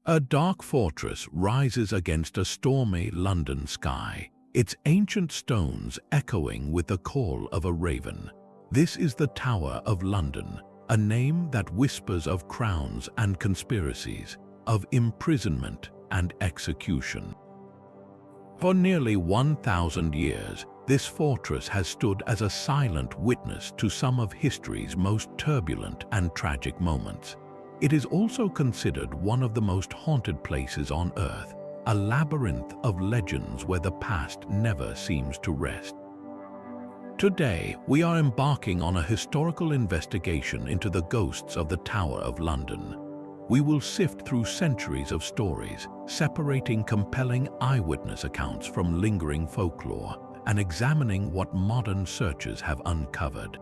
A dark fortress rises against a stormy London sky, its ancient stones echoing with the call of a raven. This is the Tower of London, a name that whispers of crowns and conspiracies, of imprisonment and execution. For nearly 1,000 years, this fortress has stood as a silent witness to some of history's most turbulent and tragic moments. It is also considered one of the most haunted places on Earth, a labyrinth of legends where the past never seems to rest. Today, we are embarking on a historical investigation into the ghosts of the Tower of London. We will sift through centuries of stories, separating compelling eyewitness accounts from lingering folklore, and examining what modern searchers have uncovered.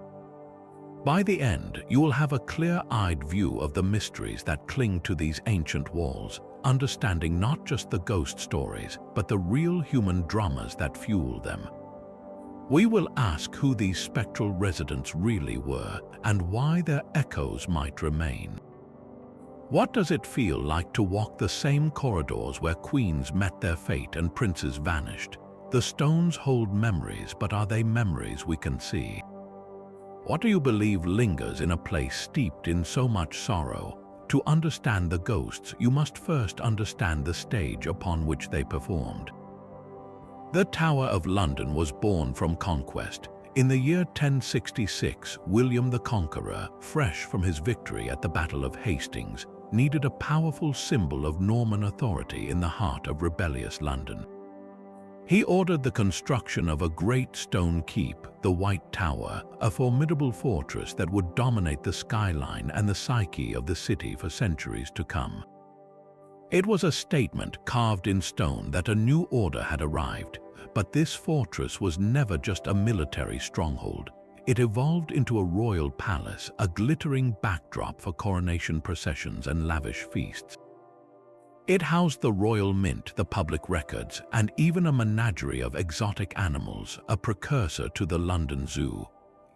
By the end, you will have a clear-eyed view of the mysteries that cling to these ancient walls, understanding not just the ghost stories, but the real human dramas that fuel them. We will ask who these spectral residents really were and why their echoes might remain. What does it feel like to walk the same corridors where queens met their fate and princes vanished? The stones hold memories, but are they memories we can see? What do you believe lingers in a place steeped in so much sorrow? To understand the ghosts, you must first understand the stage upon which they performed. The Tower of London was born from conquest. In the year 1066, William the Conqueror, fresh from his victory at the Battle of Hastings, needed a powerful symbol of Norman authority in the heart of rebellious London. He ordered the construction of a great stone keep, the White Tower, a formidable fortress that would dominate the skyline and the psyche of the city for centuries to come. It was a statement carved in stone that a new order had arrived, but this fortress was never just a military stronghold. It evolved into a royal palace, a glittering backdrop for coronation processions and lavish feasts. It housed the royal mint, the public records, and even a menagerie of exotic animals, a precursor to the London Zoo.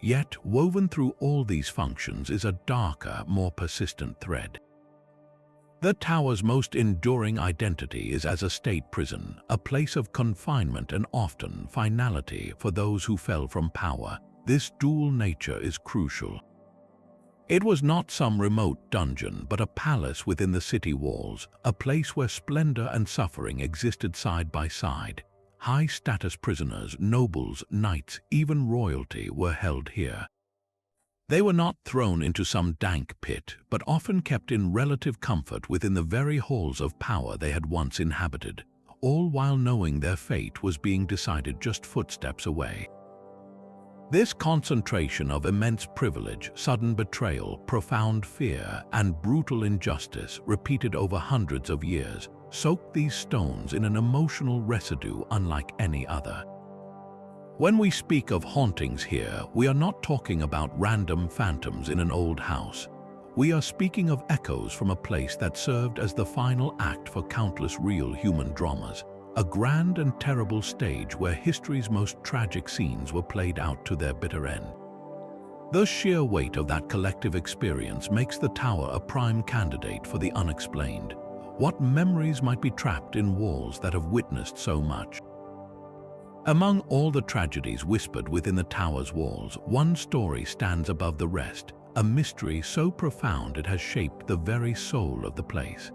Yet, woven through all these functions is a darker, more persistent thread. The tower's most enduring identity is as a state prison, a place of confinement and often finality for those who fell from power. This dual nature is crucial. It was not some remote dungeon, but a palace within the city walls, a place where splendor and suffering existed side by side. High-status prisoners, nobles, knights, even royalty were held here. They were not thrown into some dank pit, but often kept in relative comfort within the very halls of power they had once inhabited, all while knowing their fate was being decided just footsteps away. This concentration of immense privilege, sudden betrayal, profound fear, and brutal injustice, repeated over hundreds of years, soaked these stones in an emotional residue unlike any other. When we speak of hauntings here, we are not talking about random phantoms in an old house. We are speaking of echoes from a place that served as the final act for countless real human dramas. A grand and terrible stage where history's most tragic scenes were played out to their bitter end. The sheer weight of that collective experience makes the tower a prime candidate for the unexplained. What memories might be trapped in walls that have witnessed so much? Among all the tragedies whispered within the tower's walls, one story stands above the rest, a mystery so profound it has shaped the very soul of the place.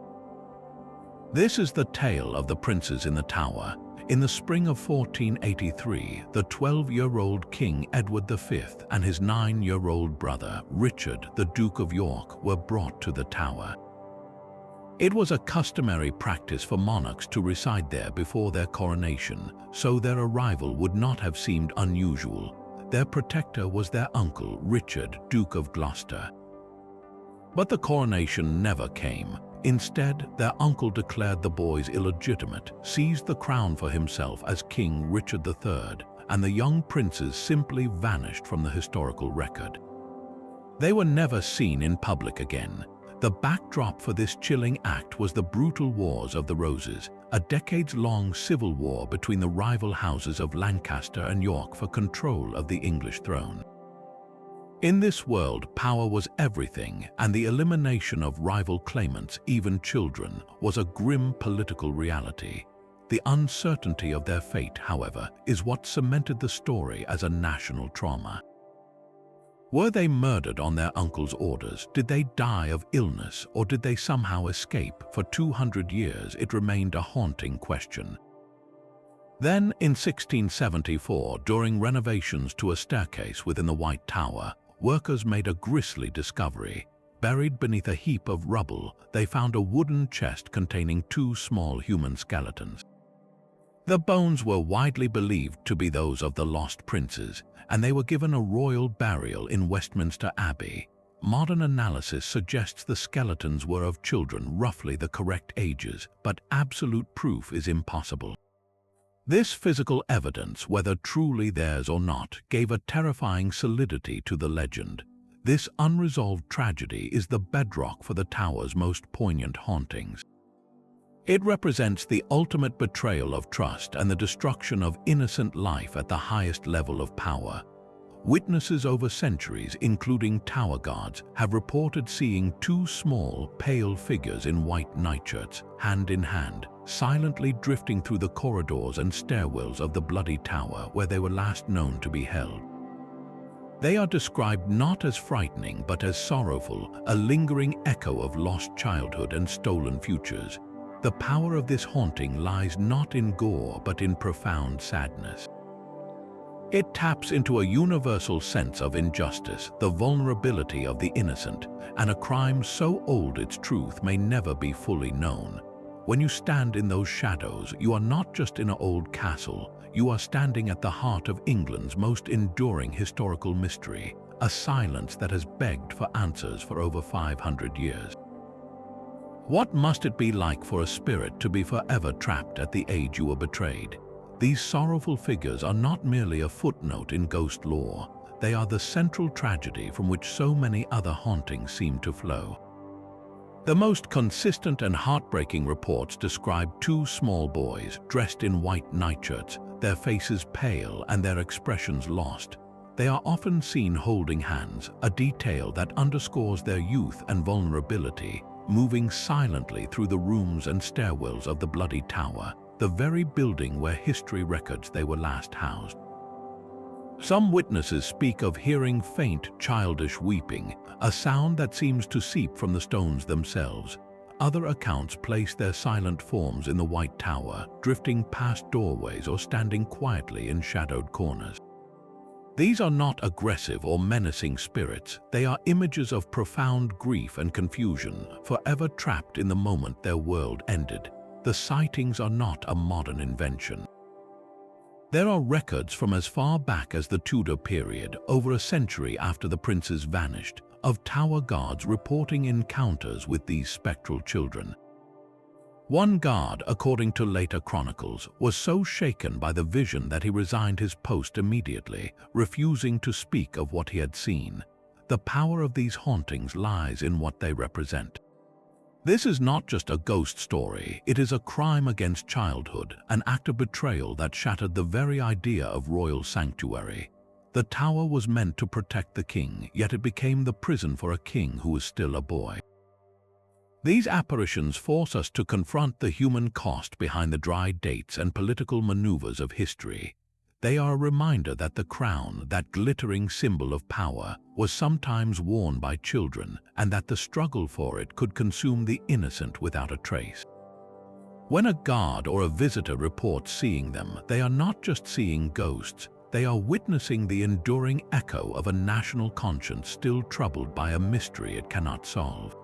This is the tale of the princes in the tower. In the spring of 1483, the 12-year-old King Edward V and his 9-year-old brother, Richard, the Duke of York, were brought to the tower. It was a customary practice for monarchs to reside there before their coronation, so their arrival would not have seemed unusual. Their protector was their uncle, Richard, Duke of Gloucester. But the coronation never came. Instead, their uncle declared the boys illegitimate, seized the crown for himself as King Richard III, and the young princes simply vanished from the historical record. They were never seen in public again. The backdrop for this chilling act was the brutal Wars of the Roses, a decades-long civil war between the rival houses of Lancaster and York for control of the English throne. In this world, power was everything, and the elimination of rival claimants, even children, was a grim political reality. The uncertainty of their fate, however, is what cemented the story as a national trauma. Were they murdered on their uncle's orders? Did they die of illness, or did they somehow escape? For 200 years, it remained a haunting question. Then, in 1674, during renovations to a staircase within the White Tower, workers made a grisly discovery. Buried beneath a heap of rubble, they found a wooden chest containing 2 small human skeletons. The bones were widely believed to be those of the lost princes, and they were given a royal burial in Westminster Abbey. Modern analysis suggests the skeletons were of children roughly the correct ages, but absolute proof is impossible. This physical evidence, whether truly theirs or not, gave a terrifying solidity to the legend. This unresolved tragedy is the bedrock for the tower's most poignant hauntings. It represents the ultimate betrayal of trust and the destruction of innocent life at the highest level of power. Witnesses over centuries, including tower guards, have reported seeing 2 small, pale figures in white nightshirts, hand in hand, silently drifting through the corridors and stairwells of the bloody tower where they were last known to be held. They are described not as frightening but as sorrowful, a lingering echo of lost childhood and stolen futures. The power of this haunting lies not in gore but in profound sadness. It taps into a universal sense of injustice, the vulnerability of the innocent, and a crime so old its truth may never be fully known. When you stand in those shadows, you are not just in an old castle, you are standing at the heart of England's most enduring historical mystery, a silence that has begged for answers for over 500 years. What must it be like for a spirit to be forever trapped at the age you were betrayed? These sorrowful figures are not merely a footnote in ghost lore, they are the central tragedy from which so many other hauntings seem to flow. The most consistent and heartbreaking reports describe 2 small boys dressed in white nightshirts, their faces pale and their expressions lost. They are often seen holding hands, a detail that underscores their youth and vulnerability, moving silently through the rooms and stairwells of the bloody tower, the very building where history records they were last housed. Some witnesses speak of hearing faint, childish weeping, a sound that seems to seep from the stones themselves. Other accounts place their silent forms in the White Tower, drifting past doorways or standing quietly in shadowed corners. These are not aggressive or menacing spirits, they are images of profound grief and confusion, forever trapped in the moment their world ended. The sightings are not a modern invention. There are records from as far back as the Tudor period, over a century after the princes vanished, of tower guards reporting encounters with these spectral children. One guard, according to later chronicles, was so shaken by the vision that he resigned his post immediately, refusing to speak of what he had seen. The power of these hauntings lies in what they represent. This is not just a ghost story, it is a crime against childhood, an act of betrayal that shattered the very idea of royal sanctuary. The tower was meant to protect the king, yet it became the prison for a king who was still a boy. These apparitions force us to confront the human cost behind the dry dates and political maneuvers of history. They are a reminder that the crown, that glittering symbol of power, was sometimes worn by children, and that the struggle for it could consume the innocent without a trace. When a guard or a visitor reports seeing them, they are not just seeing ghosts, they are witnessing the enduring echo of a national conscience still troubled by a mystery it cannot solve.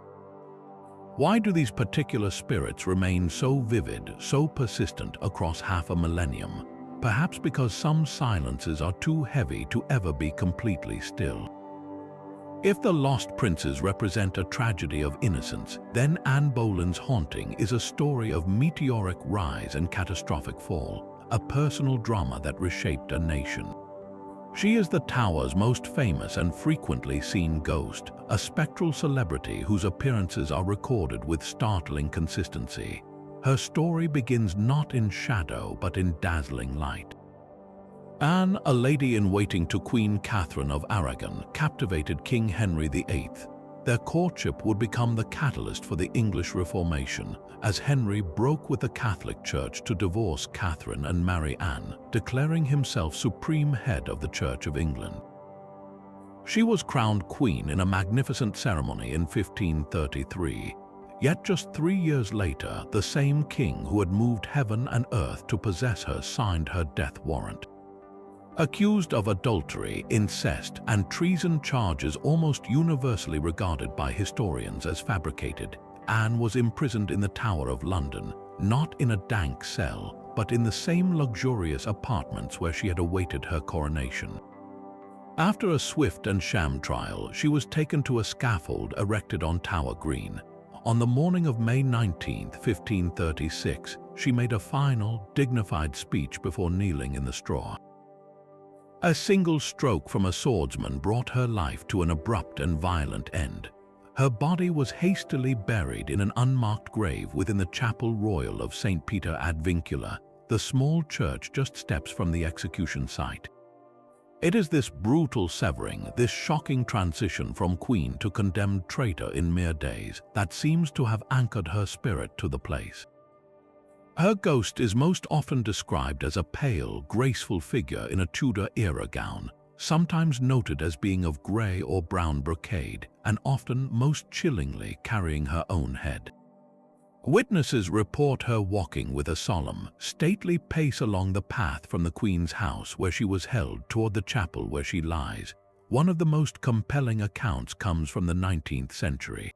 Why do these particular spirits remain so vivid, so persistent across half a millennium? Perhaps because some silences are too heavy to ever be completely still. If the lost princes represent a tragedy of innocence, then Anne Boleyn's haunting is a story of meteoric rise and catastrophic fall, a personal drama that reshaped a nation. She is the tower's most famous and frequently seen ghost, a spectral celebrity whose appearances are recorded with startling consistency. Her story begins not in shadow but in dazzling light. Anne, a lady-in-waiting to Queen Catherine of Aragon, captivated King Henry VIII. Their courtship would become the catalyst for the English Reformation, as Henry broke with the Catholic Church to divorce Catherine and marry Anne, declaring himself supreme head of the Church of England. She was crowned queen in a magnificent ceremony in 1533. Yet just 3 years later, the same king who had moved heaven and earth to possess her signed her death warrant. Accused of adultery, incest, and treason, charges almost universally regarded by historians as fabricated, Anne was imprisoned in the Tower of London, not in a dank cell, but in the same luxurious apartments where she had awaited her coronation. After a swift and sham trial, she was taken to a scaffold erected on Tower Green. On the morning of May 19, 1536, she made a final, dignified speech before kneeling in the straw. A single stroke from a swordsman brought her life to an abrupt and violent end. Her body was hastily buried in an unmarked grave within the Chapel Royal of St. Peter ad Vincula, the small church just steps from the execution site. It is this brutal severing, this shocking transition from queen to condemned traitor in mere days, that seems to have anchored her spirit to the place. Her ghost is most often described as a pale, graceful figure in a Tudor-era gown, sometimes noted as being of grey or brown brocade, and often, most chillingly, carrying her own head. Witnesses report her walking with a solemn, stately pace along the path from the Queen's house where she was held toward the chapel where she lies. One of the most compelling accounts comes from the 19th century.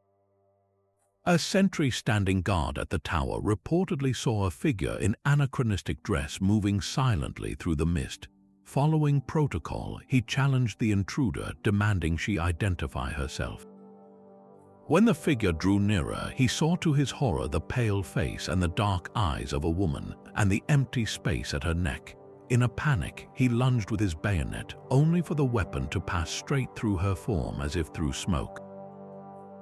A sentry standing guard at the tower reportedly saw a figure in anachronistic dress moving silently through the mist. Following protocol, he challenged the intruder, demanding she identify herself. When the figure drew nearer, he saw to his horror the pale face and the dark eyes of a woman, and the empty space at her neck. In a panic, he lunged with his bayonet, only for the weapon to pass straight through her form as if through smoke.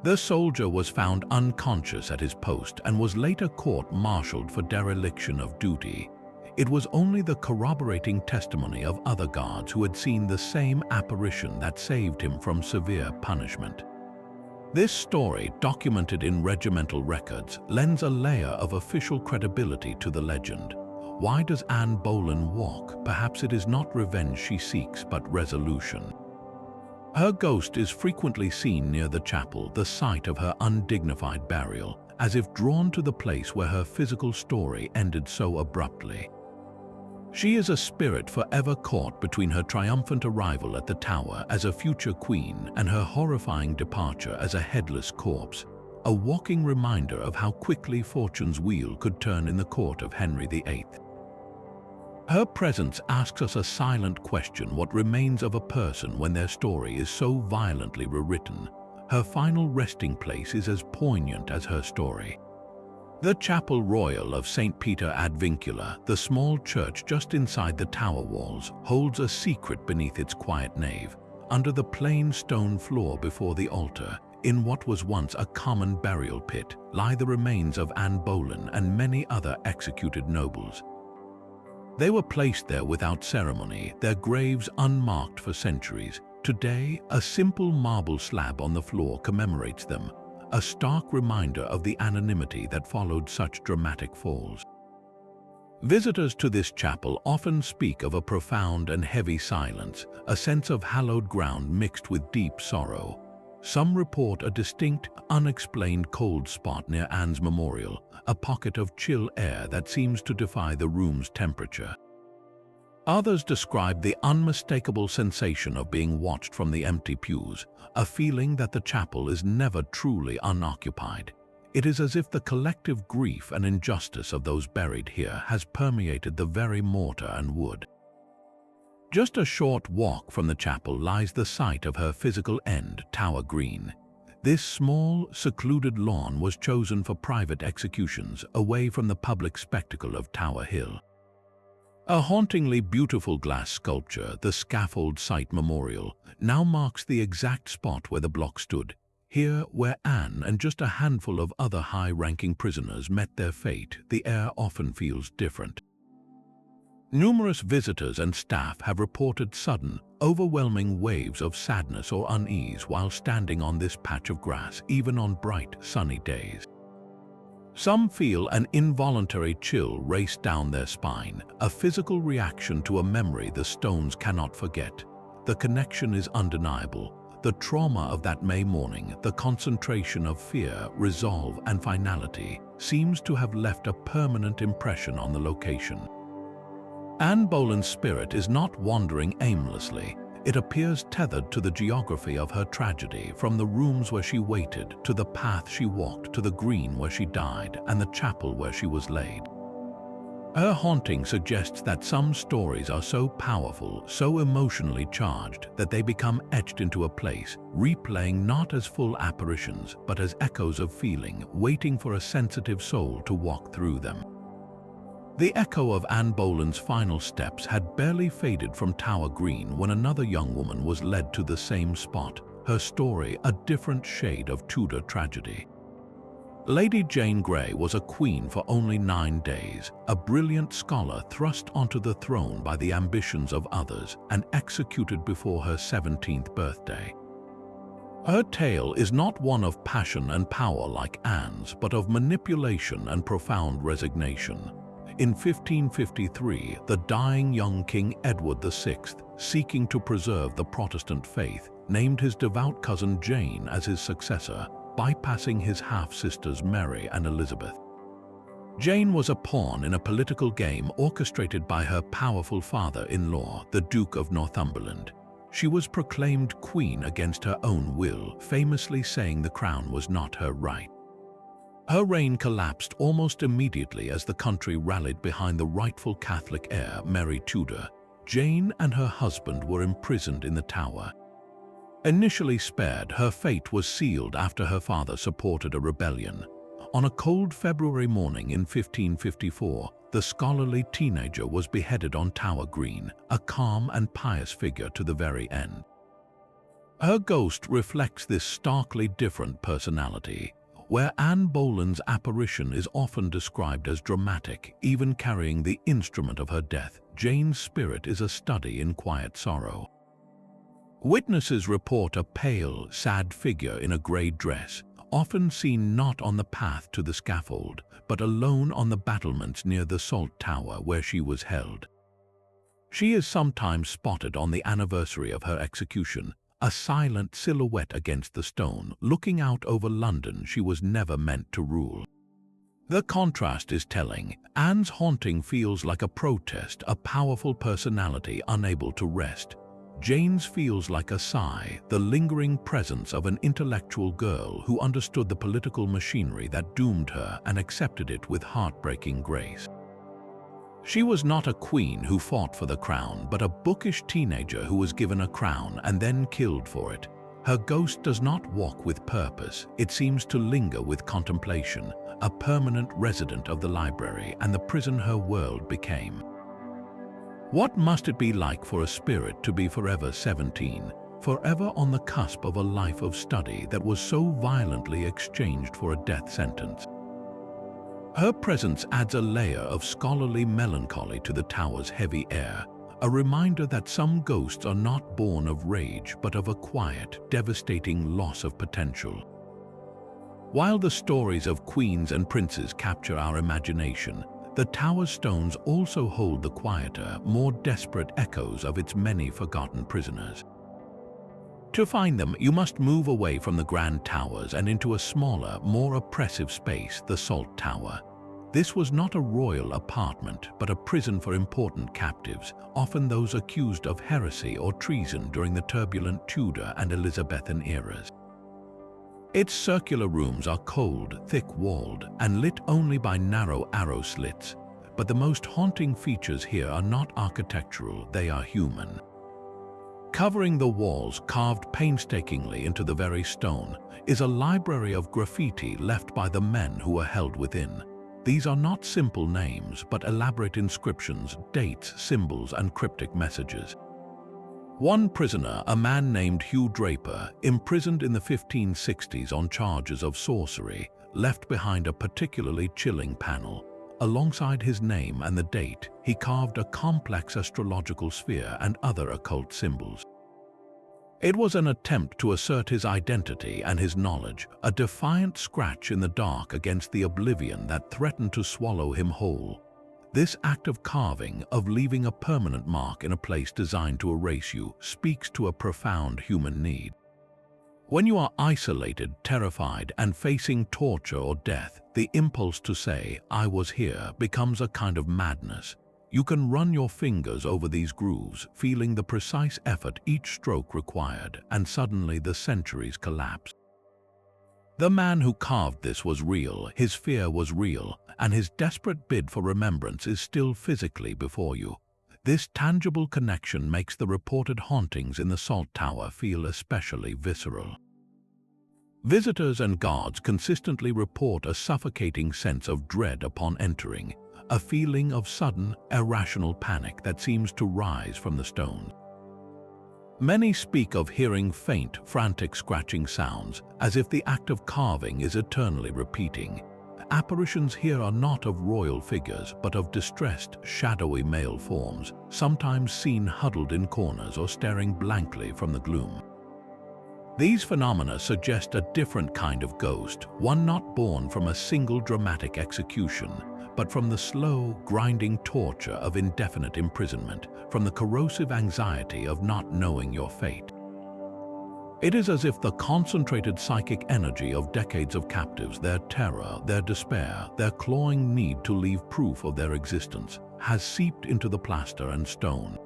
The soldier was found unconscious at his post and was later court-martialed for dereliction of duty. It was only the corroborating testimony of other guards who had seen the same apparition that saved him from severe punishment. This story, documented in regimental records, lends a layer of official credibility to the legend. Why does Anne Boleyn walk? Perhaps it is not revenge she seeks, but resolution. Her ghost is frequently seen near the chapel, the site of her undignified burial, as if drawn to the place where her physical story ended so abruptly. She is a spirit forever caught between her triumphant arrival at the tower as a future queen and her horrifying departure as a headless corpse, a walking reminder of how quickly fortune's wheel could turn in the court of Henry VIII. Her presence asks us a silent question: what remains of a person when their story is so violently rewritten? Her final resting place is as poignant as her story. The Chapel Royal of St. Peter ad Vincula, the small church just inside the tower walls, holds a secret beneath its quiet nave. Under the plain stone floor before the altar, in what was once a common burial pit, lie the remains of Anne Boleyn and many other executed nobles. They were placed there without ceremony, their graves unmarked for centuries. Today, a simple marble slab on the floor commemorates them, a stark reminder of the anonymity that followed such dramatic falls. Visitors to this chapel often speak of a profound and heavy silence, a sense of hallowed ground mixed with deep sorrow. Some report a distinct, unexplained cold spot near Anne's memorial, a pocket of chill air that seems to defy the room's temperature. Others describe the unmistakable sensation of being watched from the empty pews, a feeling that the chapel is never truly unoccupied. It is as if the collective grief and injustice of those buried here has permeated the very mortar and wood. Just a short walk from the chapel lies the site of her physical end, Tower Green. This small, secluded lawn was chosen for private executions, away from the public spectacle of Tower Hill. A hauntingly beautiful glass sculpture, the Scaffold Site Memorial, now marks the exact spot where the block stood. Here, where Anne and just a handful of other high-ranking prisoners met their fate, the air often feels different. Numerous visitors and staff have reported sudden, overwhelming waves of sadness or unease while standing on this patch of grass, even on bright, sunny days. Some feel an involuntary chill race down their spine, a physical reaction to a memory the stones cannot forget. The connection is undeniable. The trauma of that May morning, the concentration of fear, resolve, and finality, seems to have left a permanent impression on the location. Anne Boleyn's spirit is not wandering aimlessly. It appears tethered to the geography of her tragedy, from the rooms where she waited, to the path she walked, to the green where she died, and the chapel where she was laid. Her haunting suggests that some stories are so powerful, so emotionally charged, that they become etched into a place, replaying not as full apparitions, but as echoes of feeling, waiting for a sensitive soul to walk through them. The echo of Anne Boleyn's final steps had barely faded from Tower Green when another young woman was led to the same spot, her story a different shade of Tudor tragedy. Lady Jane Grey was a queen for only 9 days, a brilliant scholar thrust onto the throne by the ambitions of others and executed before her 17th birthday. Her tale is not one of passion and power like Anne's, but of manipulation and profound resignation. In 1553, the dying young King Edward VI, seeking to preserve the Protestant faith, named his devout cousin Jane as his successor, bypassing his half-sisters Mary and Elizabeth. Jane was a pawn in a political game orchestrated by her powerful father-in-law, the Duke of Northumberland. She was proclaimed queen against her own will, famously saying the crown was not her right. Her reign collapsed almost immediately as the country rallied behind the rightful Catholic heir, Mary Tudor. Jane and her husband were imprisoned in the Tower. Initially spared, her fate was sealed after her father supported a rebellion. On a cold February morning in 1554, the scholarly teenager was beheaded on Tower Green, a calm and pious figure to the very end. Her ghost reflects this starkly different personality. Where Anne Boleyn's apparition is often described as dramatic, even carrying the instrument of her death, Jane's spirit is a study in quiet sorrow. Witnesses report a pale, sad figure in a grey dress, often seen not on the path to the scaffold, but alone on the battlements near the Salt Tower where she was held. She is sometimes spotted on the anniversary of her execution, a silent silhouette against the stone, looking out over London she was never meant to rule. The contrast is telling. Anne's haunting feels like a protest, a powerful personality unable to rest. Jane's feels like a sigh, the lingering presence of an intellectual girl who understood the political machinery that doomed her and accepted it with heartbreaking grace. She was not a queen who fought for the crown, but a bookish teenager who was given a crown and then killed for it. Her ghost does not walk with purpose, it seems to linger with contemplation, a permanent resident of the library and the prison her world became. What must it be like for a spirit to be forever 17, forever on the cusp of a life of study that was so violently exchanged for a death sentence? Her presence adds a layer of scholarly melancholy to the tower's heavy air, a reminder that some ghosts are not born of rage but of a quiet, devastating loss of potential. While the stories of queens and princes capture our imagination, the tower's stones also hold the quieter, more desperate echoes of its many forgotten prisoners. To find them, you must move away from the grand towers and into a smaller, more oppressive space, the Salt Tower. This was not a royal apartment, but a prison for important captives, often those accused of heresy or treason during the turbulent Tudor and Elizabethan eras. Its circular rooms are cold, thick-walled, and lit only by narrow arrow slits. But the most haunting features here are not architectural, they are human. Covering the walls, carved painstakingly into the very stone, is a library of graffiti left by the men who were held within. These are not simple names, but elaborate inscriptions, dates, symbols, and cryptic messages. One prisoner, a man named Hugh Draper, imprisoned in the 1560s on charges of sorcery, left behind a particularly chilling panel. alongside his name and the date, he carved a complex astrological sphere and other occult symbols. It was an attempt to assert his identity and his knowledge, a defiant scratch in the dark against the oblivion that threatened to swallow him whole. This act of carving, of leaving a permanent mark in a place designed to erase you, speaks to a profound human need. When you are isolated, terrified, and facing torture or death, the impulse to say, "I was here," becomes a kind of madness. You can run your fingers over these grooves, feeling the precise effort each stroke required, and suddenly the centuries collapse. The man who carved this was real, his fear was real, and his desperate bid for remembrance is still physically before you. This tangible connection makes the reported hauntings in the Salt Tower feel especially visceral. Visitors and guards consistently report a suffocating sense of dread upon entering, a feeling of sudden, irrational panic that seems to rise from the stone. Many speak of hearing faint, frantic scratching sounds, as if the act of carving is eternally repeating. Apparitions here are not of royal figures, but of distressed, shadowy male forms, sometimes seen huddled in corners or staring blankly from the gloom. These phenomena suggest a different kind of ghost, one not born from a single dramatic execution, but from the slow, grinding torture of indefinite imprisonment, from the corrosive anxiety of not knowing your fate. It is as if the concentrated psychic energy of decades of captives, their terror, their despair, their clawing need to leave proof of their existence, has seeped into the plaster and stone.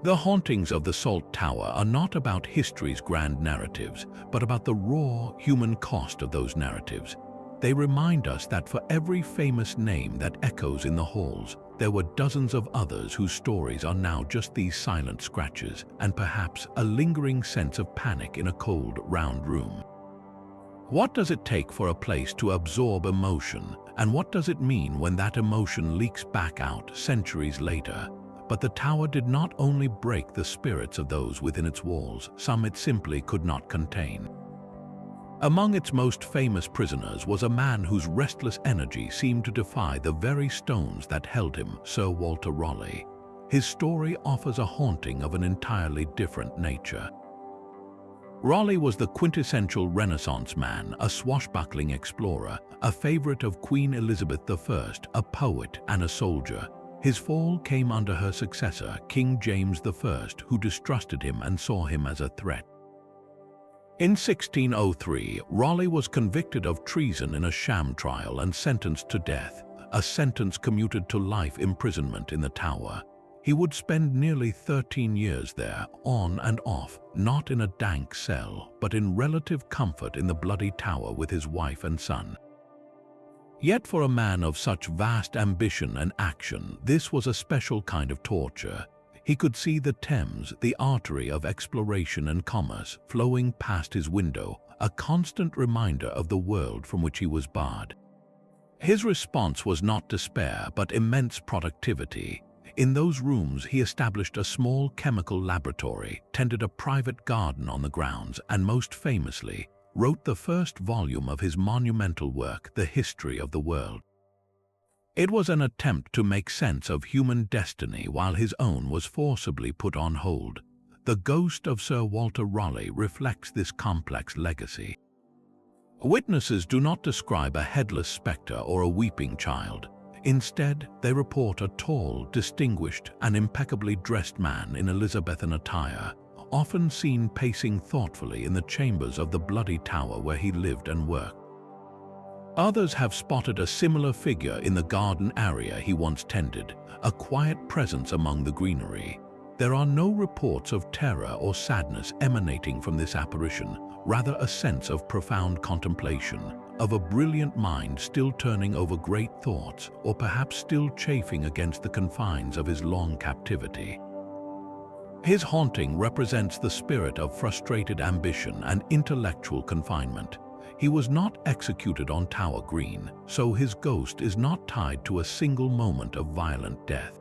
The hauntings of the Salt Tower are not about history's grand narratives, but about the raw, human cost of those narratives. They remind us that for every famous name that echoes in the halls, there were dozens of others whose stories are now just these silent scratches, and perhaps a lingering sense of panic in a cold, round room. What does it take for a place to absorb emotion, and what does it mean when that emotion leaks back out centuries later? But the tower did not only break the spirits of those within its walls, some it simply could not contain. Among its most famous prisoners was a man whose restless energy seemed to defy the very stones that held him, Sir Walter Raleigh. His story offers a haunting of an entirely different nature. Raleigh was the quintessential Renaissance man, a swashbuckling explorer, a favorite of Queen Elizabeth I, a poet and a soldier. His fall came under her successor, King James I, who distrusted him and saw him as a threat. In 1603, Raleigh was convicted of treason in a sham trial and sentenced to death, a sentence commuted to life imprisonment in the Tower. He would spend nearly 13 years there, on and off, not in a dank cell, but in relative comfort in the bloody Tower with his wife and son. Yet for a man of such vast ambition and action, this was a special kind of torture. He could see the Thames, the artery of exploration and commerce, flowing past his window, a constant reminder of the world from which he was barred. His response was not despair, but immense productivity. In those rooms, he established a small chemical laboratory, tended a private garden on the grounds, and most famously, wrote the first volume of his monumental work, The History of the World. It was an attempt to make sense of human destiny while his own was forcibly put on hold. The ghost of Sir Walter Raleigh reflects this complex legacy. Witnesses do not describe a headless spectre or a weeping child. Instead, they report a tall, distinguished, and impeccably dressed man in Elizabethan attire, often seen pacing thoughtfully in the chambers of the bloody Tower where he lived and worked. Others have spotted a similar figure in the garden area he once tended, a quiet presence among the greenery. There are no reports of terror or sadness emanating from this apparition, rather a sense of profound contemplation, of a brilliant mind still turning over great thoughts, or perhaps still chafing against the confines of his long captivity. His haunting represents the spirit of frustrated ambition and intellectual confinement. He was not executed on Tower Green, so his ghost is not tied to a single moment of violent death.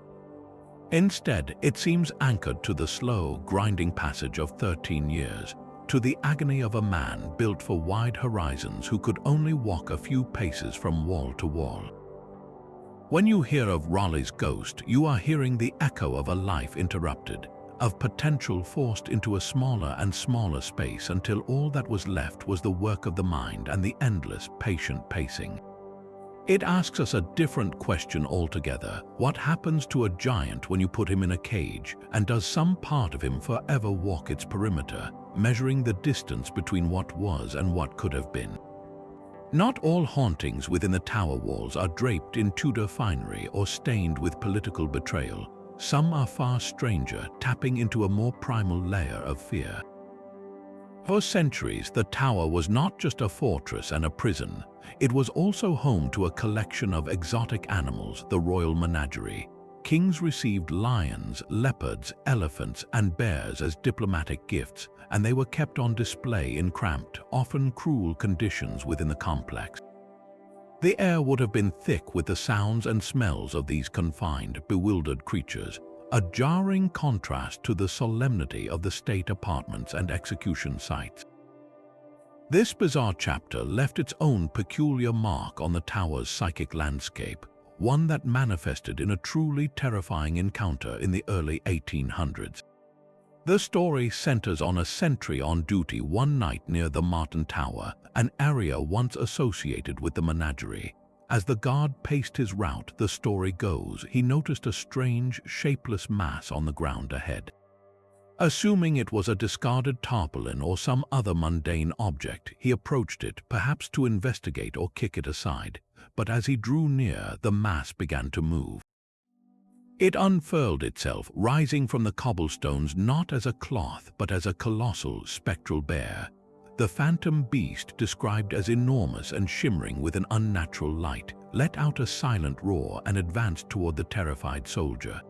Instead, it seems anchored to the slow, grinding passage of 13 years, to the agony of a man built for wide horizons who could only walk a few paces from wall to wall. When you hear of Raleigh's ghost, you are hearing the echo of a life interrupted, of potential forced into a smaller and smaller space until all that was left was the work of the mind and the endless, patient pacing. It asks us a different question altogether. What happens to a giant when you put him in a cage, and does some part of him forever walk its perimeter, measuring the distance between what was and what could have been? Not all hauntings within the tower walls are draped in Tudor finery or stained with political betrayal. Some are far stranger, tapping into a more primal layer of fear. For centuries, the tower was not just a fortress and a prison. It was also home to a collection of exotic animals, the royal menagerie. Kings received lions, leopards, elephants, and bears as diplomatic gifts, and they were kept on display in cramped, often cruel conditions within the complex. The air would have been thick with the sounds and smells of these confined, bewildered creatures, a jarring contrast to the solemnity of the state apartments and execution sites. This bizarre chapter left its own peculiar mark on the tower's psychic landscape, one that manifested in a truly terrifying encounter in the early 1800s. The story centers on a sentry on duty one night near the Martin Tower, an area once associated with the menagerie. As the guard paced his route, the story goes, he noticed a strange, shapeless mass on the ground ahead. Assuming it was a discarded tarpaulin or some other mundane object, he approached it, perhaps to investigate or kick it aside. But as he drew near, the mass began to move. It unfurled itself, rising from the cobblestones not as a cloth but as a colossal, spectral bear. The phantom beast, described as enormous and shimmering with an unnatural light, let out a silent roar and advanced toward the terrified soldier.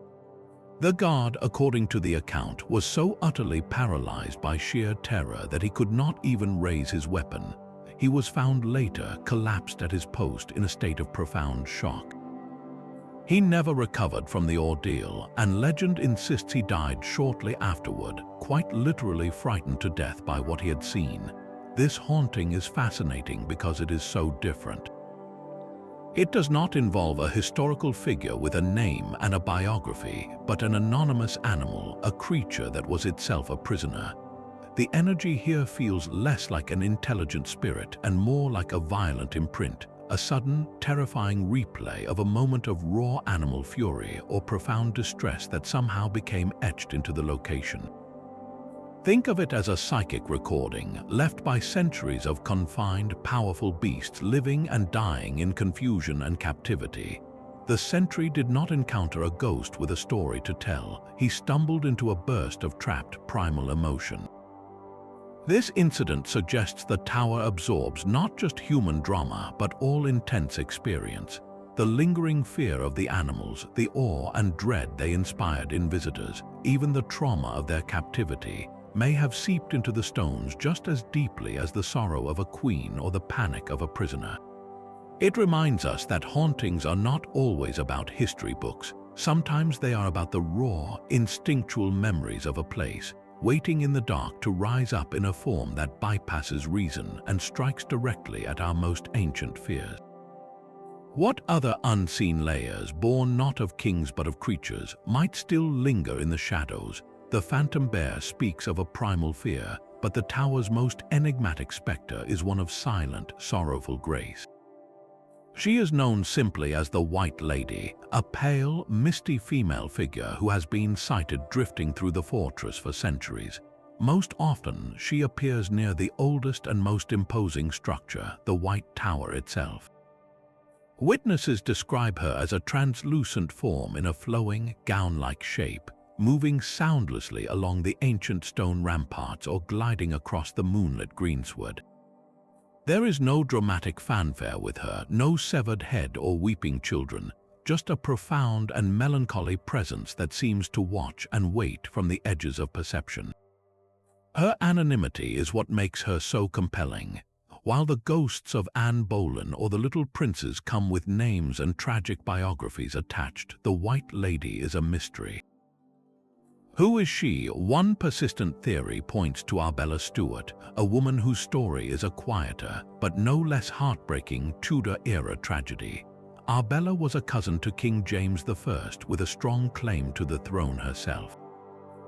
The guard, according to the account, was so utterly paralyzed by sheer terror that he could not even raise his weapon. He was found later, collapsed at his post in a state of profound shock. He never recovered from the ordeal, and legend insists he died shortly afterward, quite literally frightened to death by what he had seen. This haunting is fascinating because it is so different. It does not involve a historical figure with a name and a biography, but an anonymous animal, a creature that was itself a prisoner. The energy here feels less like an intelligent spirit and more like a violent imprint, a sudden, terrifying replay of a moment of raw animal fury or profound distress that somehow became etched into the location. Think of it as a psychic recording left by centuries of confined, powerful beasts living and dying in confusion and captivity. The sentry did not encounter a ghost with a story to tell. He stumbled into a burst of trapped, primal emotion. This incident suggests the tower absorbs not just human drama, but all intense experience. The lingering fear of the animals, the awe and dread they inspired in visitors, even the trauma of their captivity, may have seeped into the stones just as deeply as the sorrow of a queen or the panic of a prisoner. It reminds us that hauntings are not always about history books. Sometimes they are about the raw, instinctual memories of a place, waiting in the dark to rise up in a form that bypasses reason and strikes directly at our most ancient fears. What other unseen layers, born not of kings but of creatures, might still linger in the shadows? The phantom bear speaks of a primal fear, but the tower's most enigmatic specter is one of silent, sorrowful grace. She is known simply as the White Lady, a pale, misty female figure who has been sighted drifting through the fortress for centuries. Most often, she appears near the oldest and most imposing structure, the White Tower itself. Witnesses describe her as a translucent form in a flowing, gown-like shape, moving soundlessly along the ancient stone ramparts or gliding across the moonlit greensward. There is no dramatic fanfare with her, no severed head or weeping children, just a profound and melancholy presence that seems to watch and wait from the edges of perception. Her anonymity is what makes her so compelling. While the ghosts of Anne Boleyn or the little princes come with names and tragic biographies attached, the White Lady is a mystery. Who is she? One persistent theory points to Arbella Stewart, a woman whose story is a quieter, but no less heartbreaking Tudor-era tragedy. Arbella was a cousin to King James I with a strong claim to the throne herself.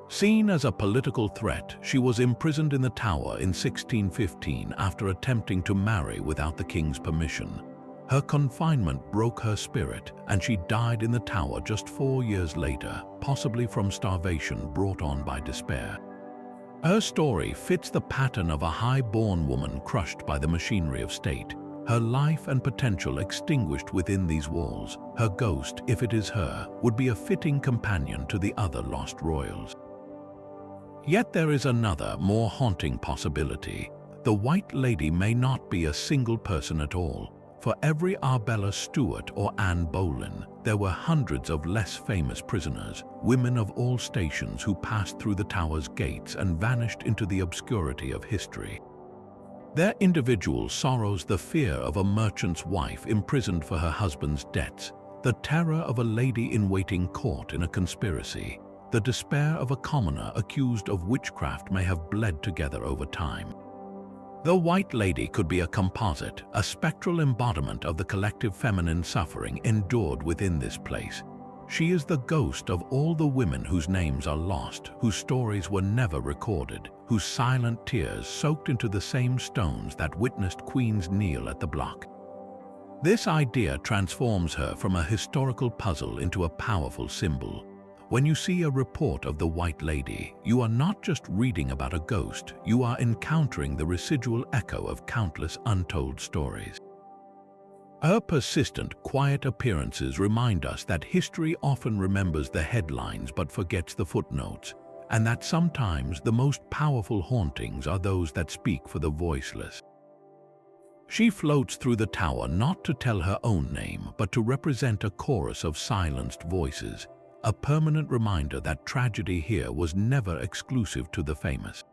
Seen as a political threat, she was imprisoned in the Tower in 1615 after attempting to marry without the king's permission. Her confinement broke her spirit, and she died in the Tower just 4 years later, possibly from starvation brought on by despair. Her story fits the pattern of a high-born woman crushed by the machinery of state, her life and potential extinguished within these walls. Her ghost, if it is her, would be a fitting companion to the other lost royals. Yet there is another, more haunting possibility. The White Lady may not be a single person at all. For every Arbella Stuart or Anne Boleyn, there were hundreds of less famous prisoners, women of all stations who passed through the Tower's gates and vanished into the obscurity of history. Their individual sorrows, the fear of a merchant's wife imprisoned for her husband's debts, the terror of a lady-in-waiting caught in a conspiracy, the despair of a commoner accused of witchcraft may have bled together over time. The White Lady could be a composite, a spectral embodiment of the collective feminine suffering endured within this place. She is the ghost of all the women whose names are lost, whose stories were never recorded, whose silent tears soaked into the same stones that witnessed queens kneel at the block. This idea transforms her from a historical puzzle into a powerful symbol. When you see a report of the White Lady, you are not just reading about a ghost, you are encountering the residual echo of countless untold stories. Her persistent, quiet appearances remind us that history often remembers the headlines but forgets the footnotes, and that sometimes the most powerful hauntings are those that speak for the voiceless. She floats through the Tower not to tell her own name, but to represent a chorus of silenced voices, a permanent reminder that tragedy here was never exclusive to the famous.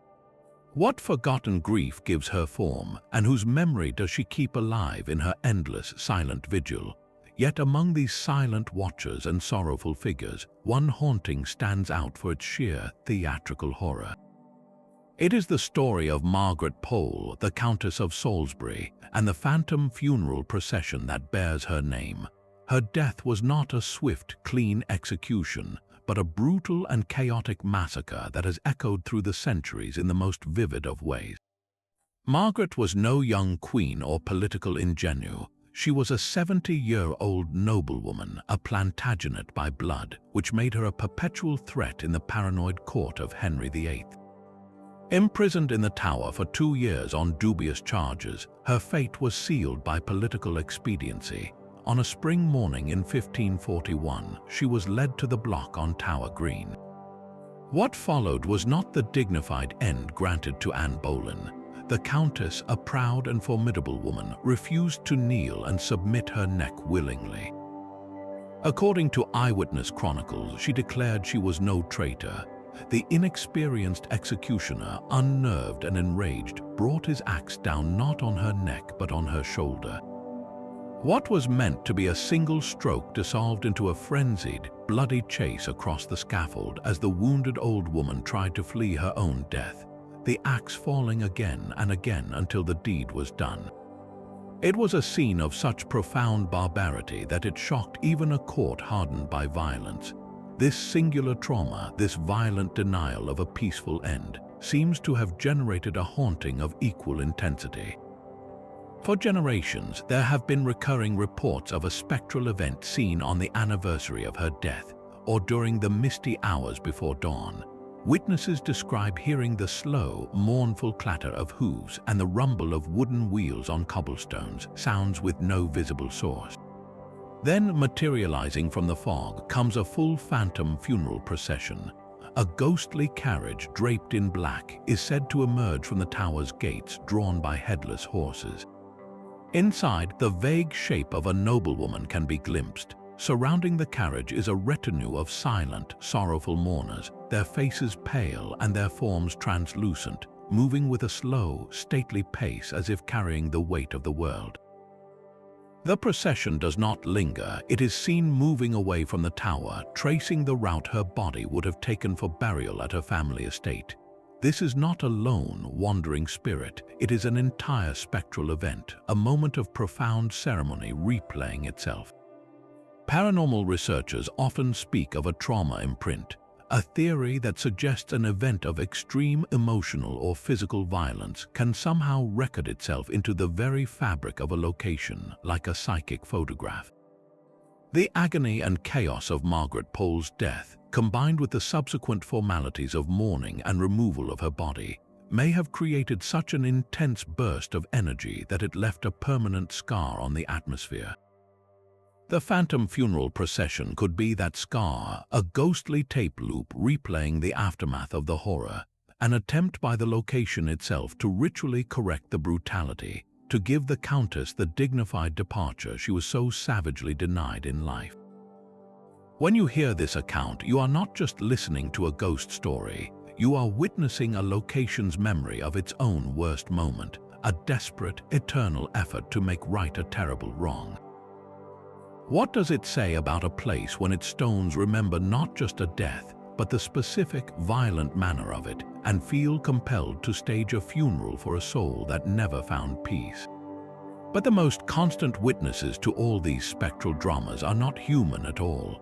What forgotten grief gives her form, and whose memory does she keep alive in her endless, silent vigil? Yet among these silent watchers and sorrowful figures, one haunting stands out for its sheer theatrical horror. It is the story of Margaret Pole, the Countess of Salisbury, and the phantom funeral procession that bears her name. Her death was not a swift, clean execution, but a brutal and chaotic massacre that has echoed through the centuries in the most vivid of ways. Margaret was no young queen or political ingenue. She was a 70-year-old noblewoman, a Plantagenet by blood, which made her a perpetual threat in the paranoid court of Henry VIII. Imprisoned in the Tower for 2 years on dubious charges, her fate was sealed by political expediency. On a spring morning in 1541, she was led to the block on Tower Green. What followed was not the dignified end granted to Anne Boleyn. The Countess, a proud and formidable woman, refused to kneel and submit her neck willingly. According to eyewitness chronicles, she declared she was no traitor. The inexperienced executioner, unnerved and enraged, brought his axe down not on her neck but on her shoulder. What was meant to be a single stroke dissolved into a frenzied, bloody chase across the scaffold as the wounded old woman tried to flee her own death, the axe falling again and again until the deed was done. It was a scene of such profound barbarity that it shocked even a court hardened by violence. This singular trauma, this violent denial of a peaceful end, seems to have generated a haunting of equal intensity. For generations, there have been recurring reports of a spectral event seen on the anniversary of her death, or during the misty hours before dawn. Witnesses describe hearing the slow, mournful clatter of hooves and the rumble of wooden wheels on cobblestones, sounds with no visible source. Then, materializing from the fog, comes a full phantom funeral procession. A ghostly carriage draped in black is said to emerge from the Tower's gates, drawn by headless horses. Inside, the vague shape of a noblewoman can be glimpsed. Surrounding the carriage is a retinue of silent, sorrowful mourners, their faces pale and their forms translucent, moving with a slow, stately pace as if carrying the weight of the world. The procession does not linger. It is seen moving away from the Tower, tracing the route her body would have taken for burial at her family estate. This is not a lone, wandering spirit. It is an entire spectral event, a moment of profound ceremony replaying itself. Paranormal researchers often speak of a trauma imprint, a theory that suggests an event of extreme emotional or physical violence can somehow record itself into the very fabric of a location, like a psychic photograph. The agony and chaos of Margaret Pole's death, combined with the subsequent formalities of mourning and removal of her body, may have created such an intense burst of energy that it left a permanent scar on the atmosphere. The phantom funeral procession could be that scar, a ghostly tape loop replaying the aftermath of the horror, an attempt by the location itself to ritually correct the brutality, to give the Countess the dignified departure she was so savagely denied in life. When you hear this account, you are not just listening to a ghost story, you are witnessing a location's memory of its own worst moment, a desperate, eternal effort to make right a terrible wrong. What does it say about a place when its stones remember not just a death, but the specific, violent manner of it, and feel compelled to stage a funeral for a soul that never found peace? But the most constant witnesses to all these spectral dramas are not human at all.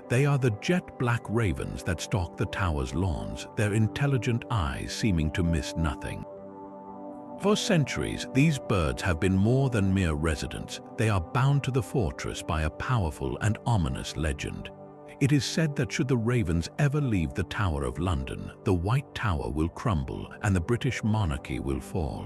They are the jet-black ravens that stalk the tower's lawns, their intelligent eyes seeming to miss nothing. For centuries, these birds have been more than mere residents. They are bound to the fortress by a powerful and ominous legend. It is said that should the ravens ever leave the Tower of London, the White Tower will crumble and the British monarchy will fall.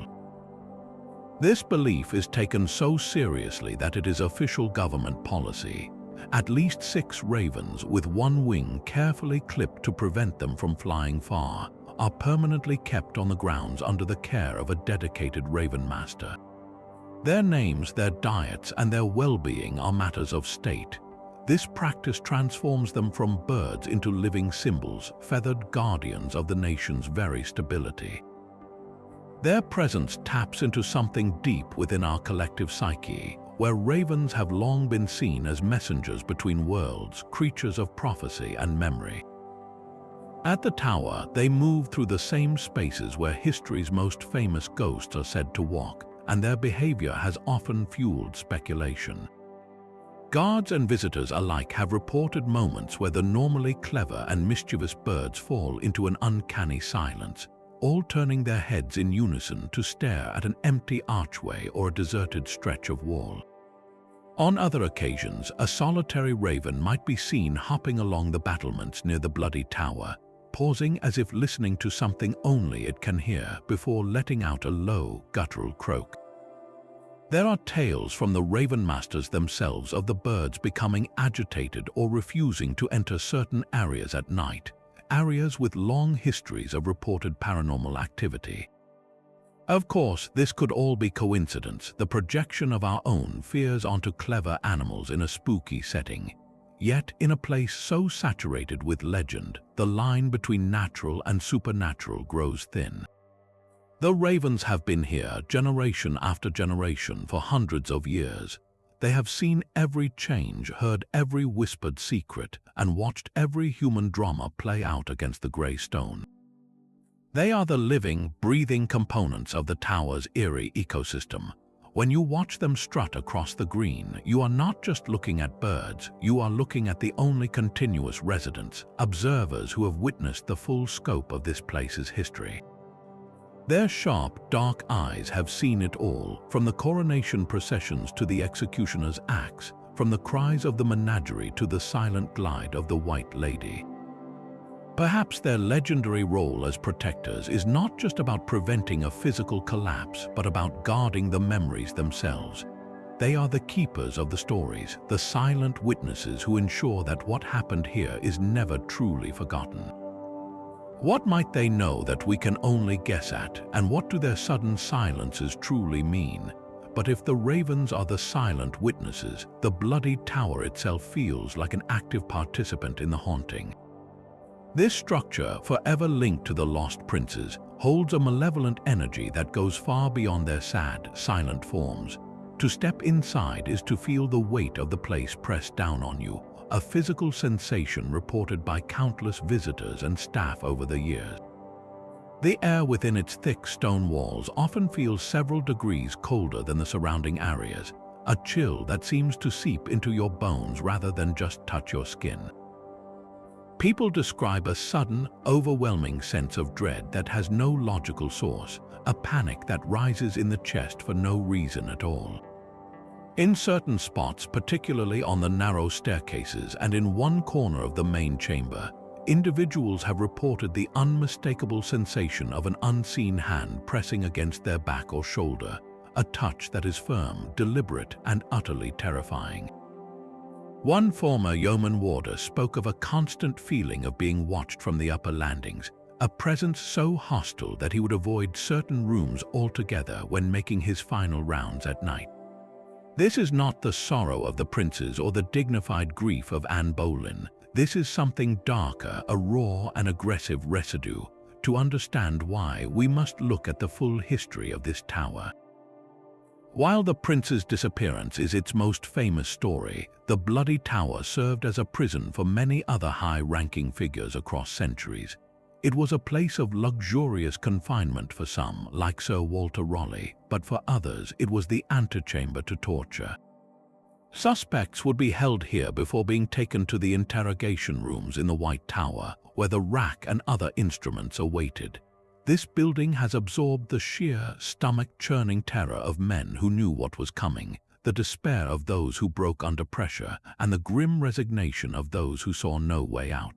This belief is taken so seriously that it is official government policy. At least 6 ravens with one wing carefully clipped to prevent them from flying far are permanently kept on the grounds under the care of a dedicated raven master. Their names, their diets, and their well-being are matters of state. This practice transforms them from birds into living symbols, feathered guardians of the nation's very stability. Their presence taps into something deep within our collective psyche, where ravens have long been seen as messengers between worlds, creatures of prophecy and memory. At the tower, they move through the same spaces where history's most famous ghosts are said to walk, and their behavior has often fueled speculation. Guards and visitors alike have reported moments where the normally clever and mischievous birds fall into an uncanny silence, all turning their heads in unison to stare at an empty archway or a deserted stretch of wall. On other occasions, a solitary raven might be seen hopping along the battlements near the bloody tower, pausing as if listening to something only it can hear before letting out a low, guttural croak. There are tales from the raven masters themselves of the birds becoming agitated or refusing to enter certain areas at night, areas with long histories of reported paranormal activity. Of course, this could all be coincidence, the projection of our own fears onto clever animals in a spooky setting. Yet, in a place so saturated with legend, the line between natural and supernatural grows thin. The ravens have been here generation after generation for hundreds of years. They have seen every change, heard every whispered secret, and watched every human drama play out against the grey stone. They are the living, breathing components of the tower's eerie ecosystem. When you watch them strut across the green, you are not just looking at birds, you are looking at the only continuous residents, observers who have witnessed the full scope of this place's history. Their sharp, dark eyes have seen it all, from the coronation processions to the executioner's axe, from the cries of the menagerie to the silent glide of the White Lady. Perhaps their legendary role as protectors is not just about preventing a physical collapse, but about guarding the memories themselves. They are the keepers of the stories, the silent witnesses who ensure that what happened here is never truly forgotten. What might they know that we can only guess at, and what do their sudden silences truly mean? But if the ravens are the silent witnesses, the bloody tower itself feels like an active participant in the haunting. This structure, forever linked to the lost princes, holds a malevolent energy that goes far beyond their sad, silent forms. To step inside is to feel the weight of the place pressed down on you, a physical sensation reported by countless visitors and staff over the years. The air within its thick stone walls often feels several degrees colder than the surrounding areas, a chill that seems to seep into your bones rather than just touch your skin. People describe a sudden, overwhelming sense of dread that has no logical source, a panic that rises in the chest for no reason at all. In certain spots, particularly on the narrow staircases and in one corner of the main chamber, individuals have reported the unmistakable sensation of an unseen hand pressing against their back or shoulder, a touch that is firm, deliberate, and utterly terrifying. One former yeoman warder spoke of a constant feeling of being watched from the upper landings, a presence so hostile that he would avoid certain rooms altogether when making his final rounds at night. This is not the sorrow of the princes or the dignified grief of Anne Boleyn. This is something darker, a raw and aggressive residue. To understand why, we must look at the full history of this tower. While the prince's disappearance is its most famous story, the Bloody Tower served as a prison for many other high-ranking figures across centuries. It was a place of luxurious confinement for some, like Sir Walter Raleigh, but for others it was the antechamber to torture. Suspects would be held here before being taken to the interrogation rooms in the White Tower, where the rack and other instruments awaited. This building has absorbed the sheer, stomach-churning terror of men who knew what was coming, the despair of those who broke under pressure, and the grim resignation of those who saw no way out.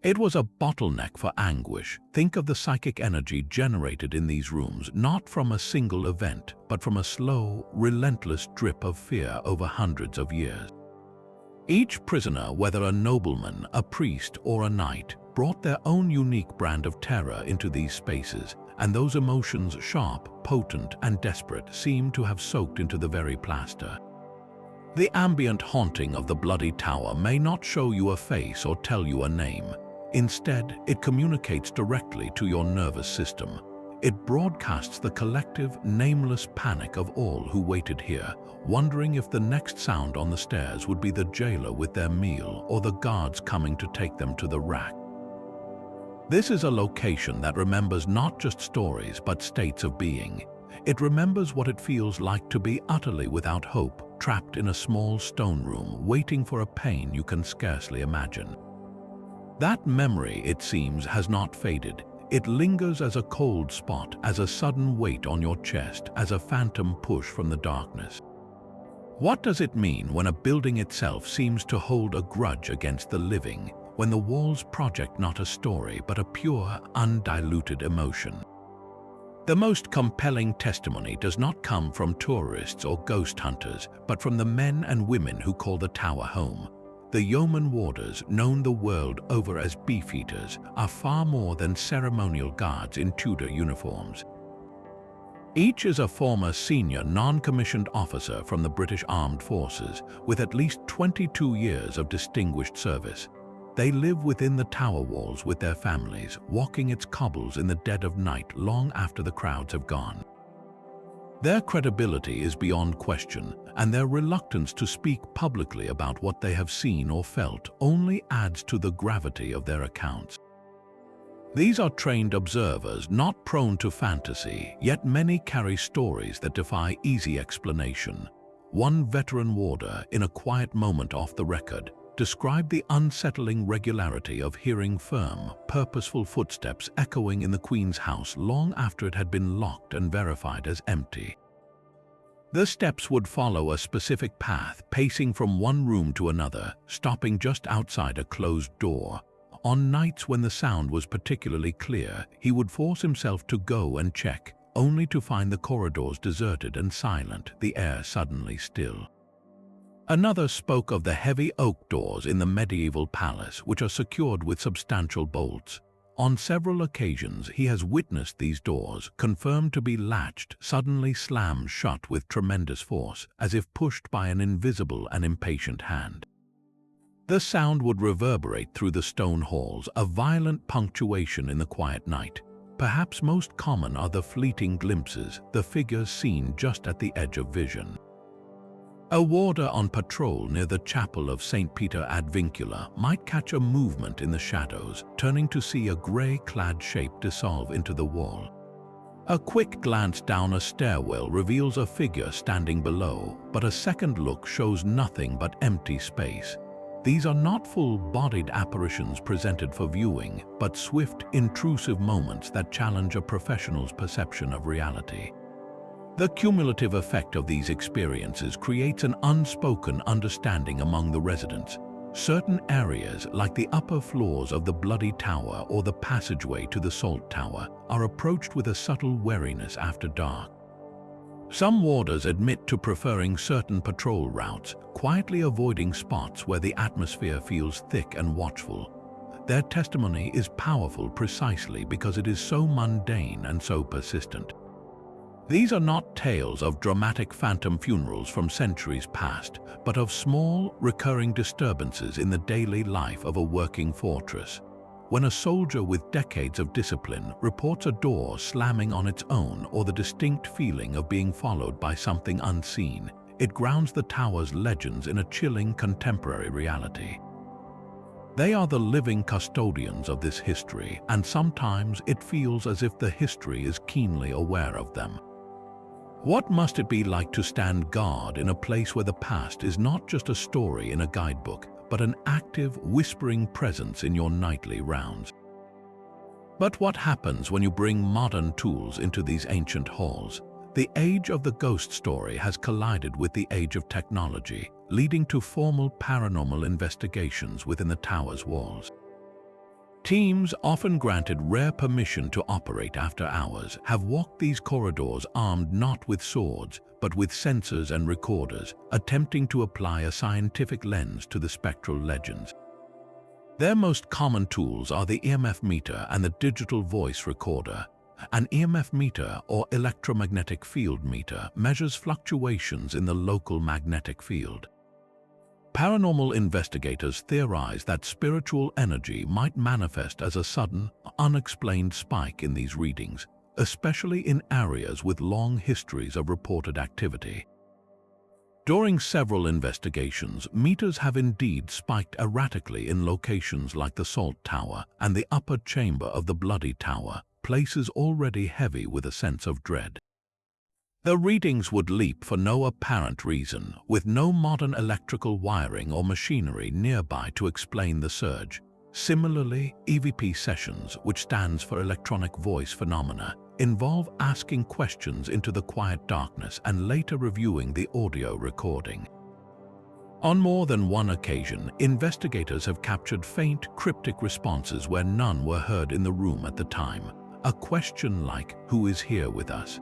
It was a bottleneck for anguish. Think of the psychic energy generated in these rooms, not from a single event, but from a slow, relentless drip of fear over hundreds of years. Each prisoner, whether a nobleman, a priest, or a knight, brought their own unique brand of terror into these spaces, and those emotions, sharp, potent, and desperate, seemed to have soaked into the very plaster. The ambient haunting of the Bloody Tower may not show you a face or tell you a name. Instead, it communicates directly to your nervous system. It broadcasts the collective, nameless panic of all who waited here, wondering if the next sound on the stairs would be the jailer with their meal or the guards coming to take them to the rack. This is a location that remembers not just stories but states of being. It remembers what it feels like to be utterly without hope, trapped in a small stone room, waiting for a pain you can scarcely imagine. That memory, it seems, has not faded. It lingers as a cold spot, as a sudden weight on your chest, as a phantom push from the darkness. What does it mean when a building itself seems to hold a grudge against the living, when the walls project not a story but a pure, undiluted emotion? The most compelling testimony does not come from tourists or ghost hunters, but from the men and women who call the tower home. The yeoman warders, known the world over as Beefeaters, are far more than ceremonial guards in Tudor uniforms. Each is a former senior non-commissioned officer from the British Armed Forces, with at least 22 years of distinguished service. They live within the tower walls with their families, walking its cobbles in the dead of night long after the crowds have gone. Their credibility is beyond question, and their reluctance to speak publicly about what they have seen or felt only adds to the gravity of their accounts. These are trained observers, not prone to fantasy, yet many carry stories that defy easy explanation. One veteran warder, in a quiet moment off the record, described the unsettling regularity of hearing firm, purposeful footsteps echoing in the Queen's house long after it had been locked and verified as empty. The steps would follow a specific path, pacing from one room to another, stopping just outside a closed door. On nights when the sound was particularly clear, he would force himself to go and check, only to find the corridors deserted and silent, the air suddenly still. Another spoke of the heavy oak doors in the medieval palace, which are secured with substantial bolts. On several occasions, he has witnessed these doors, confirmed to be latched, suddenly slam shut with tremendous force, as if pushed by an invisible and impatient hand. The sound would reverberate through the stone halls, a violent punctuation in the quiet night. Perhaps most common are the fleeting glimpses, the figures seen just at the edge of vision. A warder on patrol near the chapel of St. Peter ad Vincula might catch a movement in the shadows, turning to see a grey-clad shape dissolve into the wall. A quick glance down a stairwell reveals a figure standing below, but a second look shows nothing but empty space. These are not full-bodied apparitions presented for viewing, but swift, intrusive moments that challenge a professional's perception of reality. The cumulative effect of these experiences creates an unspoken understanding among the residents. Certain areas, like the upper floors of the Bloody Tower or the passageway to the Salt Tower, are approached with a subtle wariness after dark. Some warders admit to preferring certain patrol routes, quietly avoiding spots where the atmosphere feels thick and watchful. Their testimony is powerful precisely because it is so mundane and so persistent. These are not tales of dramatic phantom funerals from centuries past, but of small, recurring disturbances in the daily life of a working fortress. When a soldier with decades of discipline reports a door slamming on its own or the distinct feeling of being followed by something unseen, it grounds the tower's legends in a chilling contemporary reality. They are the living custodians of this history, and sometimes it feels as if the history is keenly aware of them. What must it be like to stand guard in a place where the past is not just a story in a guidebook, but an active, whispering presence in your nightly rounds? But what happens when you bring modern tools into these ancient halls? The age of the ghost story has collided with the age of technology, leading to formal paranormal investigations within the tower's walls. Teams, often granted rare permission to operate after hours, have walked these corridors armed not with swords, but with sensors and recorders, attempting to apply a scientific lens to the spectral legends. Their most common tools are the EMF meter and the digital voice recorder. An EMF meter, or electromagnetic field meter, measures fluctuations in the local magnetic field. Paranormal investigators theorize that spiritual energy might manifest as a sudden, unexplained spike in these readings, especially in areas with long histories of reported activity. During several investigations, meters have indeed spiked erratically in locations like the Salt Tower and the upper chamber of the Bloody Tower, places already heavy with a sense of dread. The readings would leap for no apparent reason, with no modern electrical wiring or machinery nearby to explain the surge. Similarly, EVP sessions, which stands for electronic voice phenomena, involve asking questions into the quiet darkness and later reviewing the audio recording. On more than one occasion, investigators have captured faint, cryptic responses where none were heard in the room at the time. A question like, "Who is here with us?"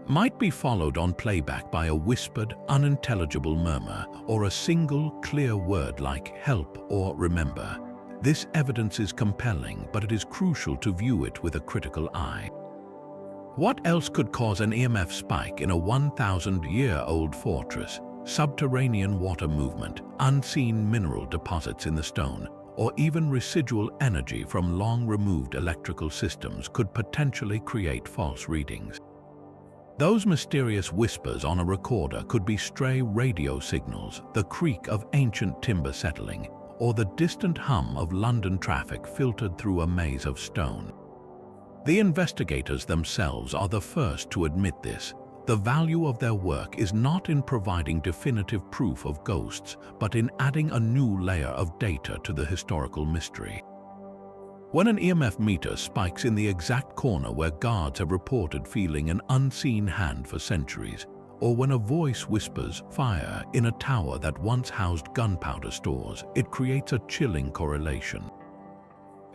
might be followed on playback by a whispered, unintelligible murmur or a single, clear word like "help" or "remember." This evidence is compelling, but it is crucial to view it with a critical eye. What else could cause an EMF spike in a 1,000-year-old fortress? Subterranean water movement, unseen mineral deposits in the stone, or even residual energy from long-removed electrical systems could potentially create false readings. Those mysterious whispers on a recorder could be stray radio signals, the creak of ancient timber settling, or the distant hum of London traffic filtered through a maze of stone. The investigators themselves are the first to admit this. The value of their work is not in providing definitive proof of ghosts, but in adding a new layer of data to the historical mystery. When an EMF meter spikes in the exact corner where guards have reported feeling an unseen hand for centuries, or when a voice whispers "fire" in a tower that once housed gunpowder stores, it creates a chilling correlation.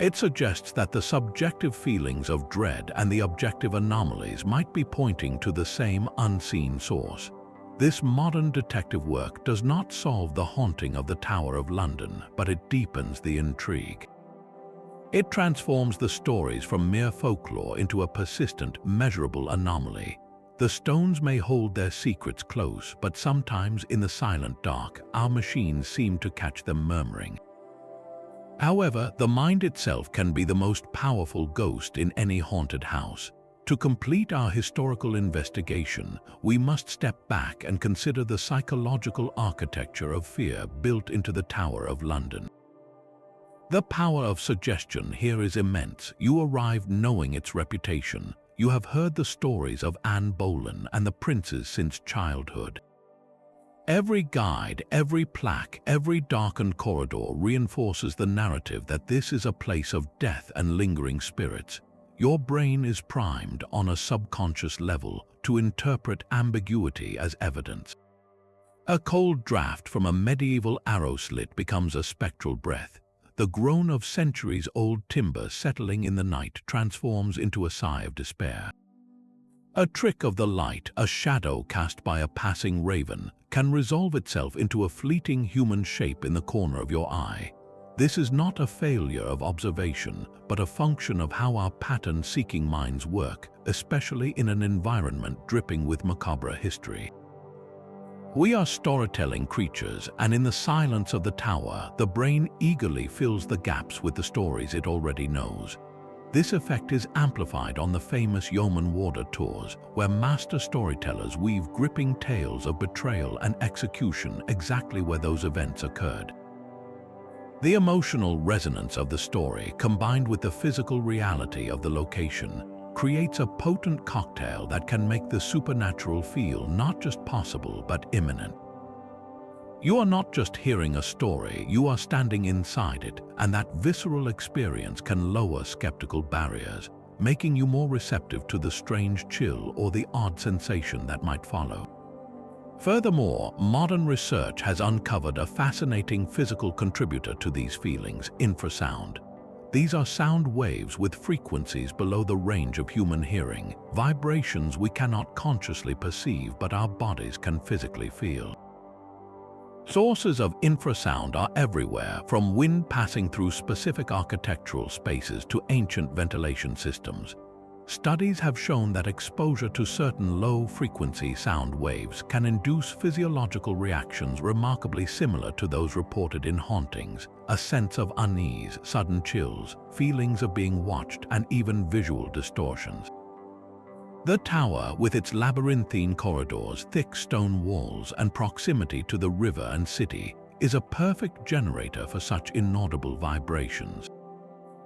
It suggests that the subjective feelings of dread and the objective anomalies might be pointing to the same unseen source. This modern detective work does not solve the haunting of the Tower of London, but it deepens the intrigue. It transforms the stories from mere folklore into a persistent, measurable anomaly. The stones may hold their secrets close, but sometimes in the silent dark, our machines seem to catch them murmuring. However, the mind itself can be the most powerful ghost in any haunted house. To complete our historical investigation, we must step back and consider the psychological architecture of fear built into the Tower of London. The power of suggestion here is immense. You arrive knowing its reputation. you have heard the stories of Anne Boleyn and the princes since childhood. Every guide, every plaque, every darkened corridor reinforces the narrative that this is a place of death and lingering spirits. Your brain is primed on a subconscious level to interpret ambiguity as evidence. A cold draft from a medieval arrow slit becomes a spectral breath. The groan of centuries-old timber settling in the night transforms into a sigh of despair. A trick of the light, a shadow cast by a passing raven, can resolve itself into a fleeting human shape in the corner of your eye. This is not a failure of observation, but a function of how our pattern-seeking minds work, especially in an environment dripping with macabre history. We are storytelling creatures, and in the silence of the tower, the brain eagerly fills the gaps with the stories it already knows. This effect is amplified on the famous Yeoman Warder tours, where master storytellers weave gripping tales of betrayal and execution exactly where those events occurred. The emotional resonance of the story, combined with the physical reality of the location, creates a potent cocktail that can make the supernatural feel not just possible but imminent. You are not just hearing a story, you are standing inside it, and that visceral experience can lower skeptical barriers, making you more receptive to the strange chill or the odd sensation that might follow. Furthermore, modern research has uncovered a fascinating physical contributor to these feelings: infrasound. These are sound waves with frequencies below the range of human hearing, vibrations we cannot consciously perceive but our bodies can physically feel. Sources of infrasound are everywhere, from wind passing through specific architectural spaces to ancient ventilation systems. Studies have shown that exposure to certain low-frequency sound waves can induce physiological reactions remarkably similar to those reported in hauntings: a sense of unease, sudden chills, feelings of being watched, and even visual distortions. The tower, with its labyrinthine corridors, thick stone walls, and proximity to the river and city, is a perfect generator for such inaudible vibrations.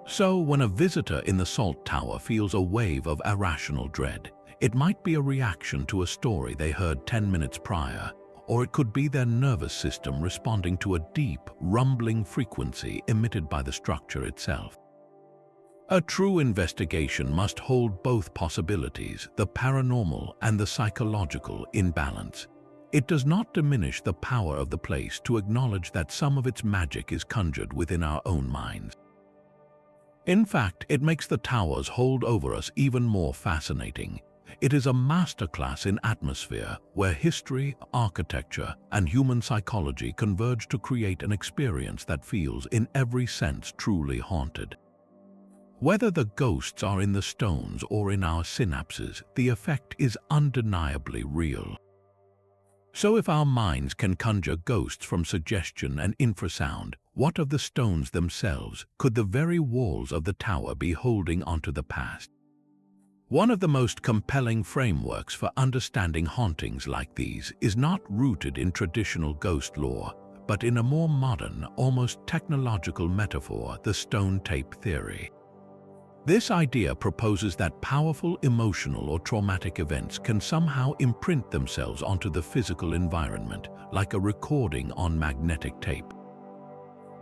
So, when a visitor in the Salt Tower feels a wave of irrational dread, it might be a reaction to a story they heard 10 minutes prior, or it could be their nervous system responding to a deep, rumbling frequency emitted by the structure itself. A true investigation must hold both possibilities, the paranormal and the psychological, in balance. It does not diminish the power of the place to acknowledge that some of its magic is conjured within our own minds. In fact, it makes the tower's hold over us even more fascinating. It is a masterclass in atmosphere, where history, architecture, and human psychology converge to create an experience that feels, in every sense, truly haunted. Whether the ghosts are in the stones or in our synapses, the effect is undeniably real. So if our minds can conjure ghosts from suggestion and infrasound, what of the stones themselves? Could the very walls of the tower be holding onto the past? One of the most compelling frameworks for understanding hauntings like these is not rooted in traditional ghost lore, but in a more modern, almost technological metaphor: the stone tape theory. This idea proposes that powerful emotional or traumatic events can somehow imprint themselves onto the physical environment, like a recording on magnetic tape.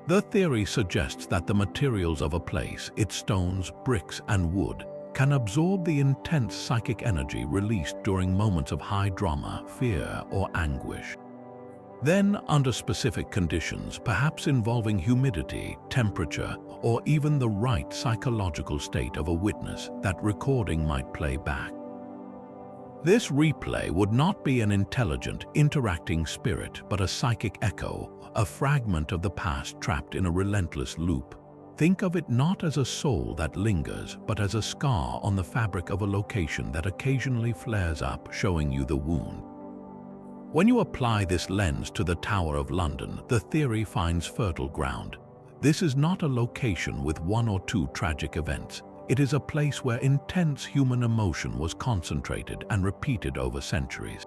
The theory suggests that the materials of a place, its stones, bricks, and wood, can absorb the intense psychic energy released during moments of high drama, fear, or anguish. Then, under specific conditions, perhaps involving humidity, temperature, or even the right psychological state of a witness, that recording might play back. This replay would not be an intelligent, interacting spirit, but a psychic echo, a fragment of the past trapped in a relentless loop. Think of it not as a soul that lingers, but as a scar on the fabric of a location that occasionally flares up, showing you the wound. When you apply this lens to the Tower of London, the theory finds fertile ground. This is not a location with one or two tragic events. It is a place where intense human emotion was concentrated and repeated over centuries.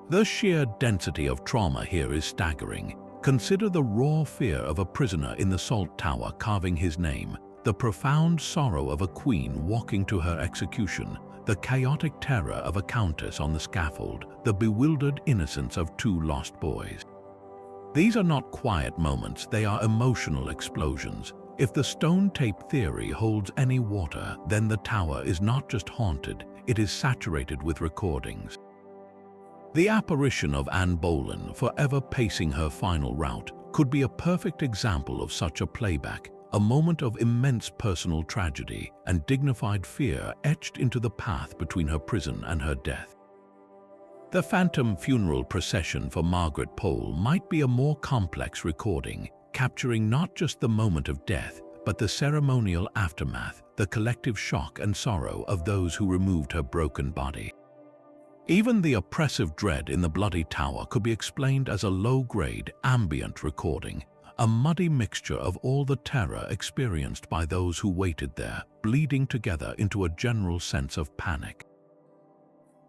The sheer density of trauma here is staggering. Consider the raw fear of a prisoner in the Salt Tower carving his name, the profound sorrow of a queen walking to her execution, the chaotic terror of a countess on the scaffold, the bewildered innocence of two lost boys. These are not quiet moments, they are emotional explosions. If the stone tape theory holds any water, then the tower is not just haunted, it is saturated with recordings. The apparition of Anne Boleyn, forever pacing her final route, could be a perfect example of such a playback, a moment of immense personal tragedy and dignified fear etched into the path between her prison and her death. The phantom funeral procession for Margaret Pole might be a more complex recording, capturing not just the moment of death, but the ceremonial aftermath, the collective shock and sorrow of those who removed her broken body. Even the oppressive dread in the Bloody Tower could be explained as a low-grade, ambient recording, a muddy mixture of all the terror experienced by those who waited there, bleeding together into a general sense of panic.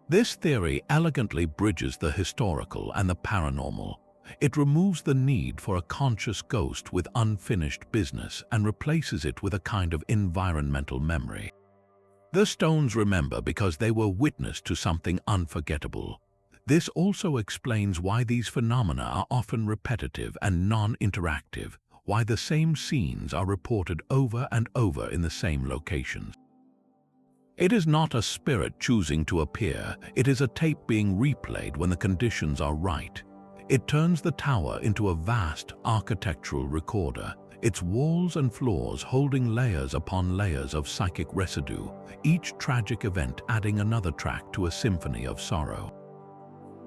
This theory elegantly bridges the historical and the paranormal. It removes the need for a conscious ghost with unfinished business and replaces it with a kind of environmental memory. The stones remember because they were witness to something unforgettable. This also explains why these phenomena are often repetitive and non-interactive, why the same scenes are reported over and over in the same locations. It is not a spirit choosing to appear, it is a tape being replayed when the conditions are right. It turns the tower into a vast architectural recorder, its walls and floors holding layers upon layers of psychic residue, each tragic event adding another track to a symphony of sorrow.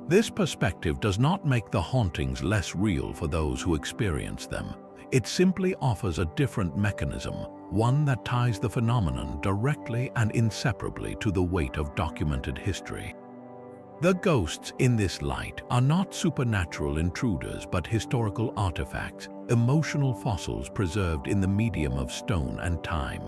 This perspective does not make the hauntings less real for those who experience them. It simply offers a different mechanism, one that ties the phenomenon directly and inseparably to the weight of documented history. The ghosts in this light are not supernatural intruders but historical artifacts, emotional fossils preserved in the medium of stone and time.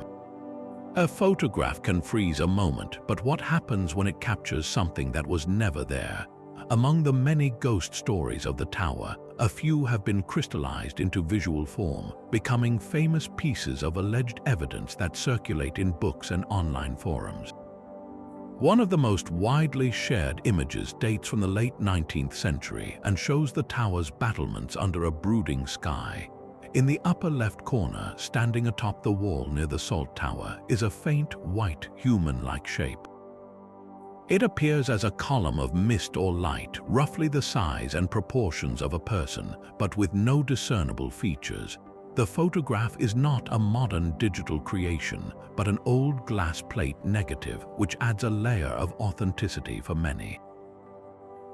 A photograph can freeze a moment, but what happens when it captures something that was never there? Among the many ghost stories of the tower, a few have been crystallized into visual form, becoming famous pieces of alleged evidence that circulate in books and online forums. One of the most widely shared images dates from the late 19th century and shows the tower's battlements under a brooding sky. In the upper left corner, standing atop the wall near the salt tower, is a faint, white, human-like shape. It appears as a column of mist or light, roughly the size and proportions of a person, but with no discernible features. The photograph is not a modern digital creation, but an old glass plate negative, which adds a layer of authenticity for many.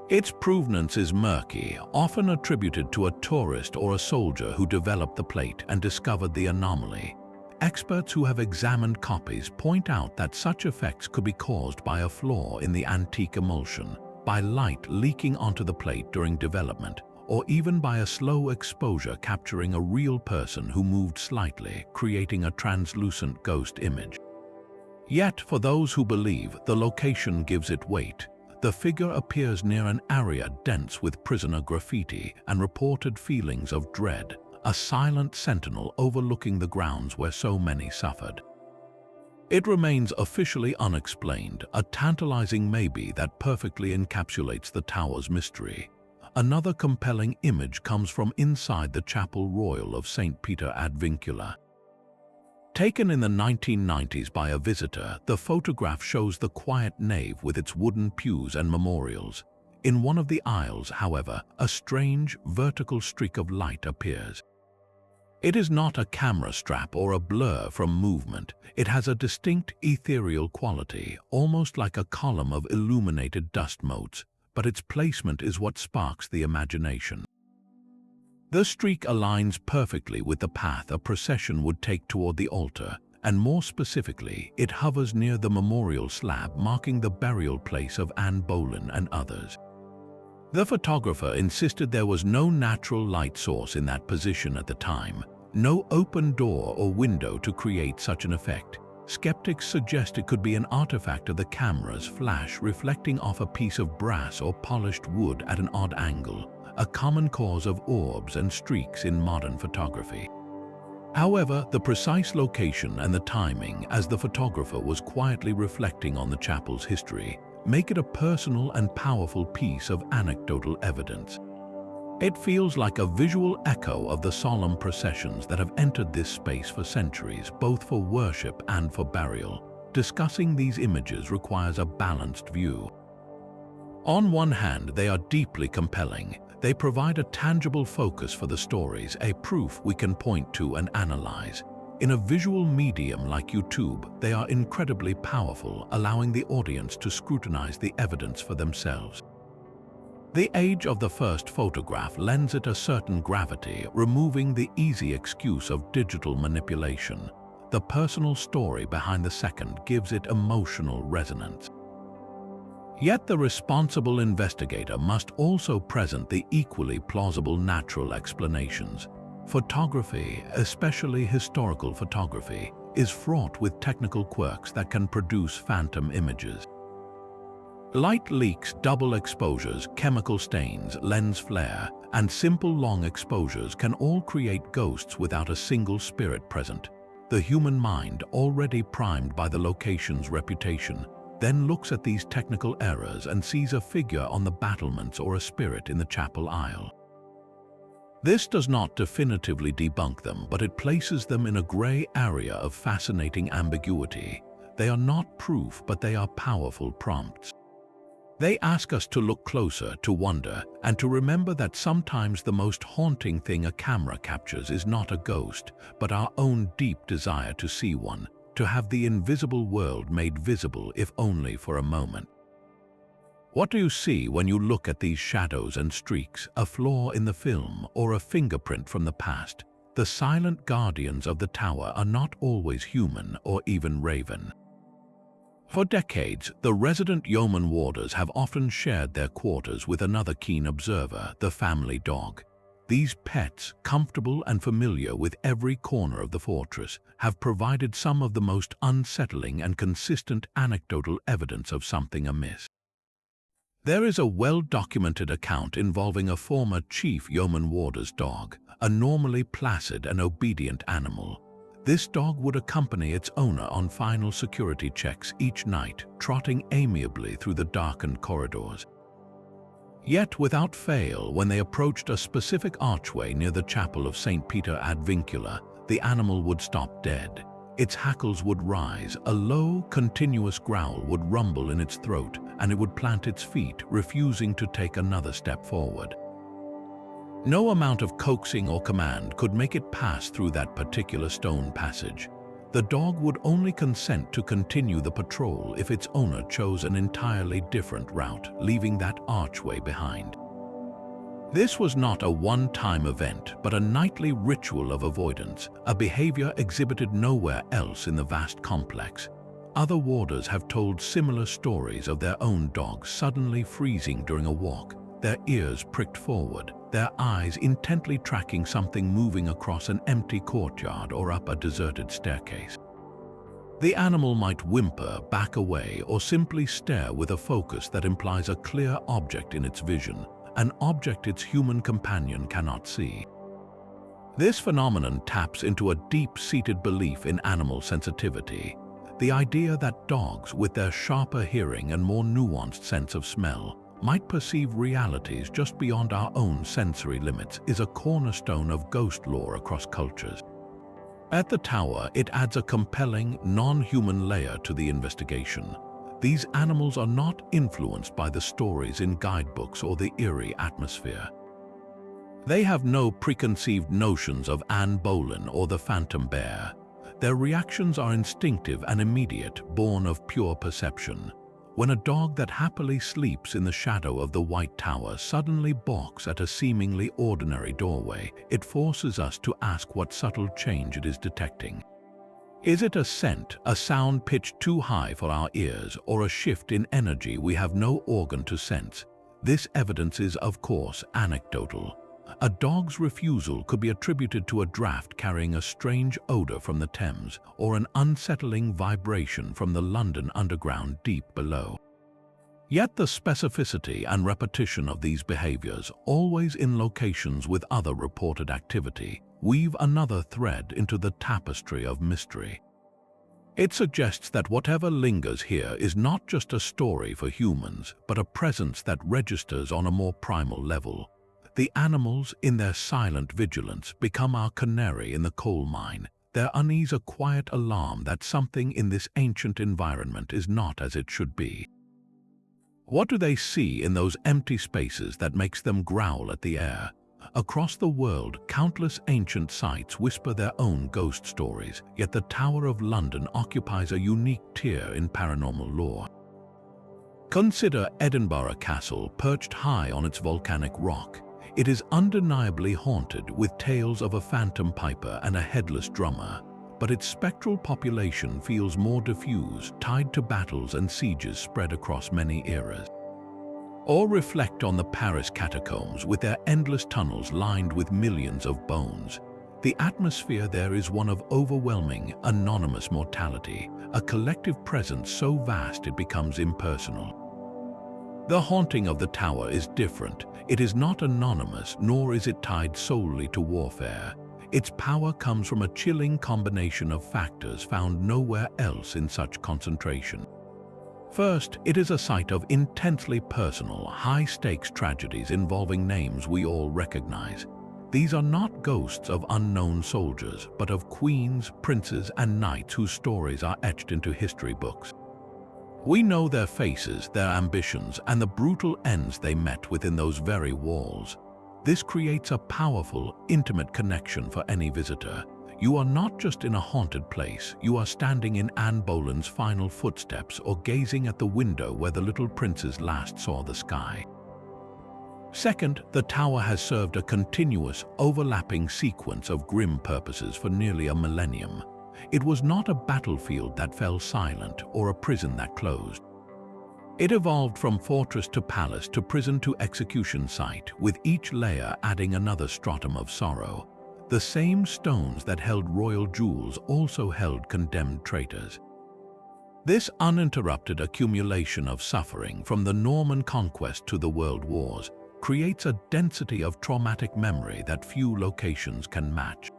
Its provenance is murky, often attributed to a tourist or a soldier who developed the plate and discovered the anomaly. Experts who have examined copies point out that such effects could be caused by a flaw in the antique emulsion, by light leaking onto the plate during development, or even by a slow exposure capturing a real person who moved slightly, creating a translucent ghost image. Yet, for those who believe, the location gives it weight. The figure appears near an area dense with prisoner graffiti and reported feelings of dread, a silent sentinel overlooking the grounds where so many suffered. It remains officially unexplained, a tantalizing maybe that perfectly encapsulates the tower's mystery. Another compelling image comes from inside the Chapel Royal of St. Peter ad Vincula. Taken in the 1990s by a visitor, the photograph shows the quiet nave with its wooden pews and memorials. In one of the aisles, however, a strange, vertical streak of light appears. It is not a camera strap or a blur from movement. It has a distinct ethereal quality, almost like a column of illuminated dust motes, but its placement is what sparks the imagination. The streak aligns perfectly with the path a procession would take toward the altar, and more specifically, it hovers near the memorial slab marking the burial place of Anne Boleyn and others. The photographer insisted there was no natural light source in that position at the time, no open door or window to create such an effect. Skeptics suggest it could be an artifact of the camera's flash reflecting off a piece of brass or polished wood at an odd angle, a common cause of orbs and streaks in modern photography. However, the precise location and the timing, as the photographer was quietly reflecting on the chapel's history, make it a personal and powerful piece of anecdotal evidence. It feels like a visual echo of the solemn processions that have entered this space for centuries, both for worship and for burial. Discussing these images requires a balanced view. On one hand, they are deeply compelling. They provide a tangible focus for the stories, a proof we can point to and analyze. In a visual medium like YouTube, they are incredibly powerful, allowing the audience to scrutinize the evidence for themselves. The age of the first photograph lends it a certain gravity, removing the easy excuse of digital manipulation. The personal story behind the second gives it emotional resonance. Yet the responsible investigator must also present the equally plausible natural explanations. Photography, especially historical photography, is fraught with technical quirks that can produce phantom images. Light leaks, double exposures, chemical stains, lens flare, and simple long exposures can all create ghosts without a single spirit present. The human mind, already primed by the location's reputation, then looks at these technical errors and sees a figure on the battlements or a spirit in the chapel aisle. This does not definitively debunk them, but it places them in a gray area of fascinating ambiguity. They are not proof, but they are powerful prompts. They ask us to look closer, to wonder, and to remember that sometimes the most haunting thing a camera captures is not a ghost, but our own deep desire to see one, to have the invisible world made visible, if only for a moment. What do you see when you look at these shadows and streaks, a flaw in the film or a fingerprint from the past? The silent guardians of the tower are not always human or even raven. For decades, the resident yeoman warders have often shared their quarters with another keen observer, the family dog. These pets, comfortable and familiar with every corner of the fortress, have provided some of the most unsettling and consistent anecdotal evidence of something amiss. There is a well-documented account involving a former chief yeoman warder's dog, a normally placid and obedient animal. This dog would accompany its owner on final security checks each night, trotting amiably through the darkened corridors. Yet without fail, when they approached a specific archway near the chapel of St. Peter ad Vincula, the animal would stop dead. Its hackles would rise, a low, continuous growl would rumble in its throat, and it would plant its feet, refusing to take another step forward. No amount of coaxing or command could make it pass through that particular stone passage. The dog would only consent to continue the patrol if its owner chose an entirely different route, leaving that archway behind. This was not a one-time event, but a nightly ritual of avoidance, a behavior exhibited nowhere else in the vast complex. Other warders have told similar stories of their own dogs suddenly freezing during a walk, their ears pricked forward, their eyes intently tracking something moving across an empty courtyard or up a deserted staircase. The animal might whimper, back away, or simply stare with a focus that implies a clear object in its vision, an object its human companion cannot see. This phenomenon taps into a deep-seated belief in animal sensitivity, the idea that dogs, with their sharper hearing and more nuanced sense of smell, might perceive realities just beyond our own sensory limits, is a cornerstone of ghost lore across cultures. At the tower, it adds a compelling, non-human layer to the investigation. These animals are not influenced by the stories in guidebooks or the eerie atmosphere. They have no preconceived notions of Anne Boleyn or the Phantom Bear. Their reactions are instinctive and immediate, born of pure perception. When a dog that happily sleeps in the shadow of the White Tower suddenly balks at a seemingly ordinary doorway, it forces us to ask what subtle change it is detecting. Is it a scent, a sound pitched too high for our ears, or a shift in energy we have no organ to sense? This evidence is, of course, anecdotal. A dog's refusal could be attributed to a draft carrying a strange odor from the Thames, or an unsettling vibration from the London Underground deep below. Yet the specificity and repetition of these behaviors, always in locations with other reported activity, weave another thread into the tapestry of mystery. It suggests that whatever lingers here is not just a story for humans, but a presence that registers on a more primal level. The animals, in their silent vigilance, become our canary in the coal mine, their unease a quiet alarm that something in this ancient environment is not as it should be. What do they see in those empty spaces that makes them growl at the air? Across the world, countless ancient sites whisper their own ghost stories, yet the Tower of London occupies a unique tier in paranormal lore. Consider Edinburgh Castle, perched high on its volcanic rock. It is undeniably haunted, with tales of a phantom piper and a headless drummer, but its spectral population feels more diffuse, tied to battles and sieges spread across many eras. Or reflect on the Paris catacombs, with their endless tunnels lined with millions of bones. The atmosphere there is one of overwhelming, anonymous mortality, a collective presence so vast it becomes impersonal. The haunting of the tower is different. It is not anonymous, nor is it tied solely to warfare. Its power comes from a chilling combination of factors found nowhere else in such concentration. First, it is a site of intensely personal, high-stakes tragedies involving names we all recognize. These are not ghosts of unknown soldiers, but of queens, princes, and knights whose stories are etched into history books. We know their faces, their ambitions, and the brutal ends they met within those very walls. This creates a powerful, intimate connection for any visitor. You are not just in a haunted place, you are standing in Anne Boleyn's final footsteps or gazing at the window where the little princes last saw the sky. Second, the tower has served a continuous, overlapping sequence of grim purposes for nearly a millennium. It was not a battlefield that fell silent or a prison that closed. It evolved from fortress to palace to prison to execution site, with each layer adding another stratum of sorrow. The same stones that held royal jewels also held condemned traitors. This uninterrupted accumulation of suffering, from the Norman conquest to the world wars, creates a density of traumatic memory that few locations can match.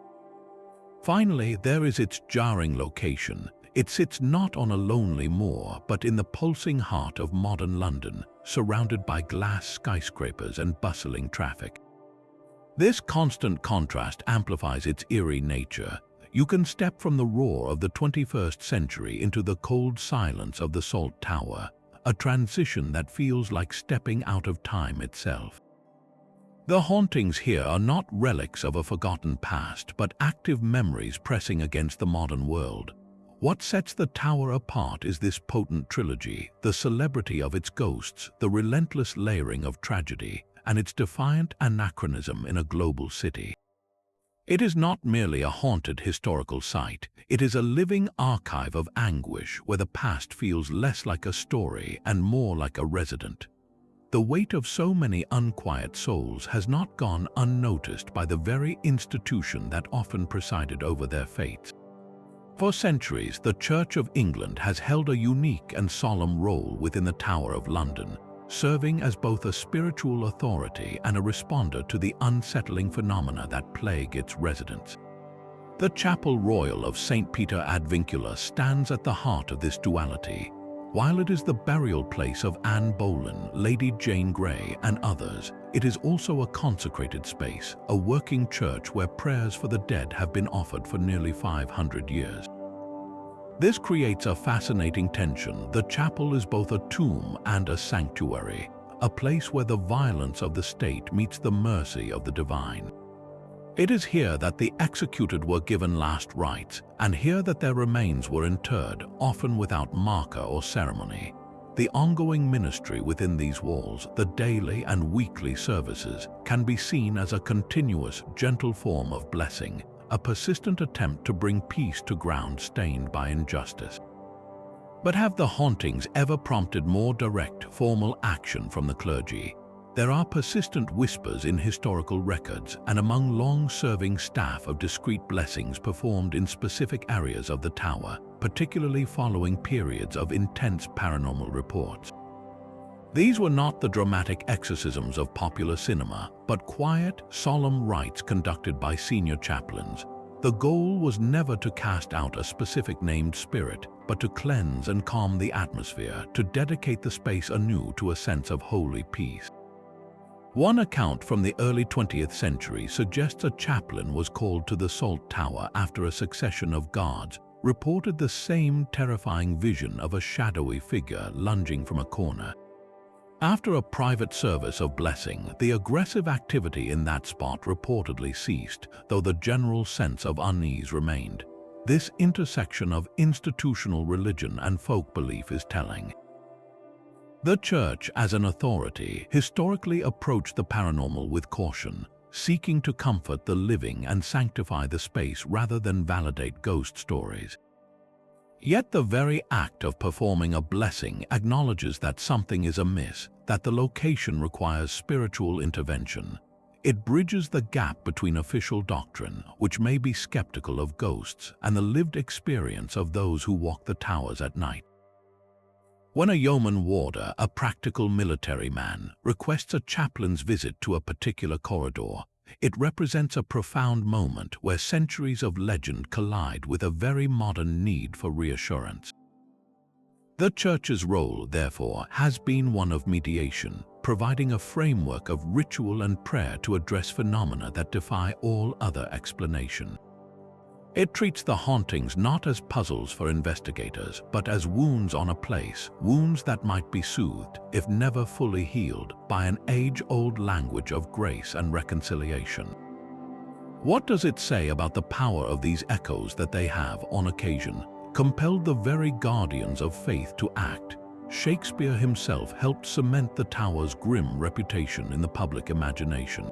Finally, there is its jarring location. It sits not on a lonely moor, but in the pulsing heart of modern London, surrounded by glass skyscrapers and bustling traffic. This constant contrast amplifies its eerie nature. You can step from the roar of the 21st century into the cold silence of the Salt Tower, a transition that feels like stepping out of time itself. The hauntings here are not relics of a forgotten past, but active memories pressing against the modern world. What sets the tower apart is this potent trilogy, the celebrity of its ghosts, the relentless layering of tragedy, and its defiant anachronism in a global city. It is not merely a haunted historical site, it is a living archive of anguish where the past feels less like a story and more like a resident. The weight of so many unquiet souls has not gone unnoticed by the very institution that often presided over their fates. For centuries, the Church of England has held a unique and solemn role within the Tower of London, serving as both a spiritual authority and a responder to the unsettling phenomena that plague its residents. The Chapel Royal of St. Peter ad Vincula stands at the heart of this duality. While it is the burial place of Anne Boleyn, Lady Jane Grey, and others, it is also a consecrated space, a working church where prayers for the dead have been offered for nearly 500 years. This creates a fascinating tension. The chapel is both a tomb and a sanctuary, a place where the violence of the state meets the mercy of the divine. It is here that the executed were given last rites, and here that their remains were interred, often without marker or ceremony. The ongoing ministry within these walls, the daily and weekly services, can be seen as a continuous, gentle form of blessing, a persistent attempt to bring peace to ground stained by injustice. But have the hauntings ever prompted more direct, formal action from the clergy? There are persistent whispers in historical records and among long-serving staff of discreet blessings performed in specific areas of the tower, particularly following periods of intense paranormal reports. These were not the dramatic exorcisms of popular cinema, but quiet, solemn rites conducted by senior chaplains. The goal was never to cast out a specific named spirit, but to cleanse and calm the atmosphere, to dedicate the space anew to a sense of holy peace. One account from the early 20th century suggests a chaplain was called to the Salt Tower after a succession of guards reported the same terrifying vision of a shadowy figure lunging from a corner. After a private service of blessing, the aggressive activity in that spot reportedly ceased, though the general sense of unease remained. This intersection of institutional religion and folk belief is telling. The Church, as an authority, historically approached the paranormal with caution, seeking to comfort the living and sanctify the space rather than validate ghost stories. Yet the very act of performing a blessing acknowledges that something is amiss, that the location requires spiritual intervention. It bridges the gap between official doctrine, which may be skeptical of ghosts, and the lived experience of those who walk the towers at night. When a yeoman warder, a practical military man, requests a chaplain's visit to a particular corridor, it represents a profound moment where centuries of legend collide with a very modern need for reassurance. The Church's role, therefore, has been one of mediation, providing a framework of ritual and prayer to address phenomena that defy all other explanation. It treats the hauntings not as puzzles for investigators, but as wounds on a place, wounds that might be soothed, if never fully healed, by an age-old language of grace and reconciliation. What does it say about the power of these echoes that they have, on occasion, compelled the very guardians of faith to act? Shakespeare himself helped cement the tower's grim reputation in the public imagination.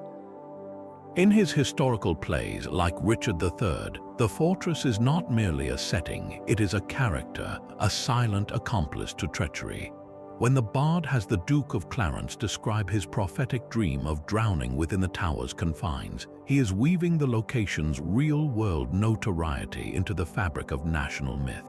In his historical plays like Richard III, the fortress is not merely a setting, it is a character, a silent accomplice to treachery. When the bard has the Duke of Clarence describe his prophetic dream of drowning within the tower's confines, he is weaving the location's real-world notoriety into the fabric of national myth.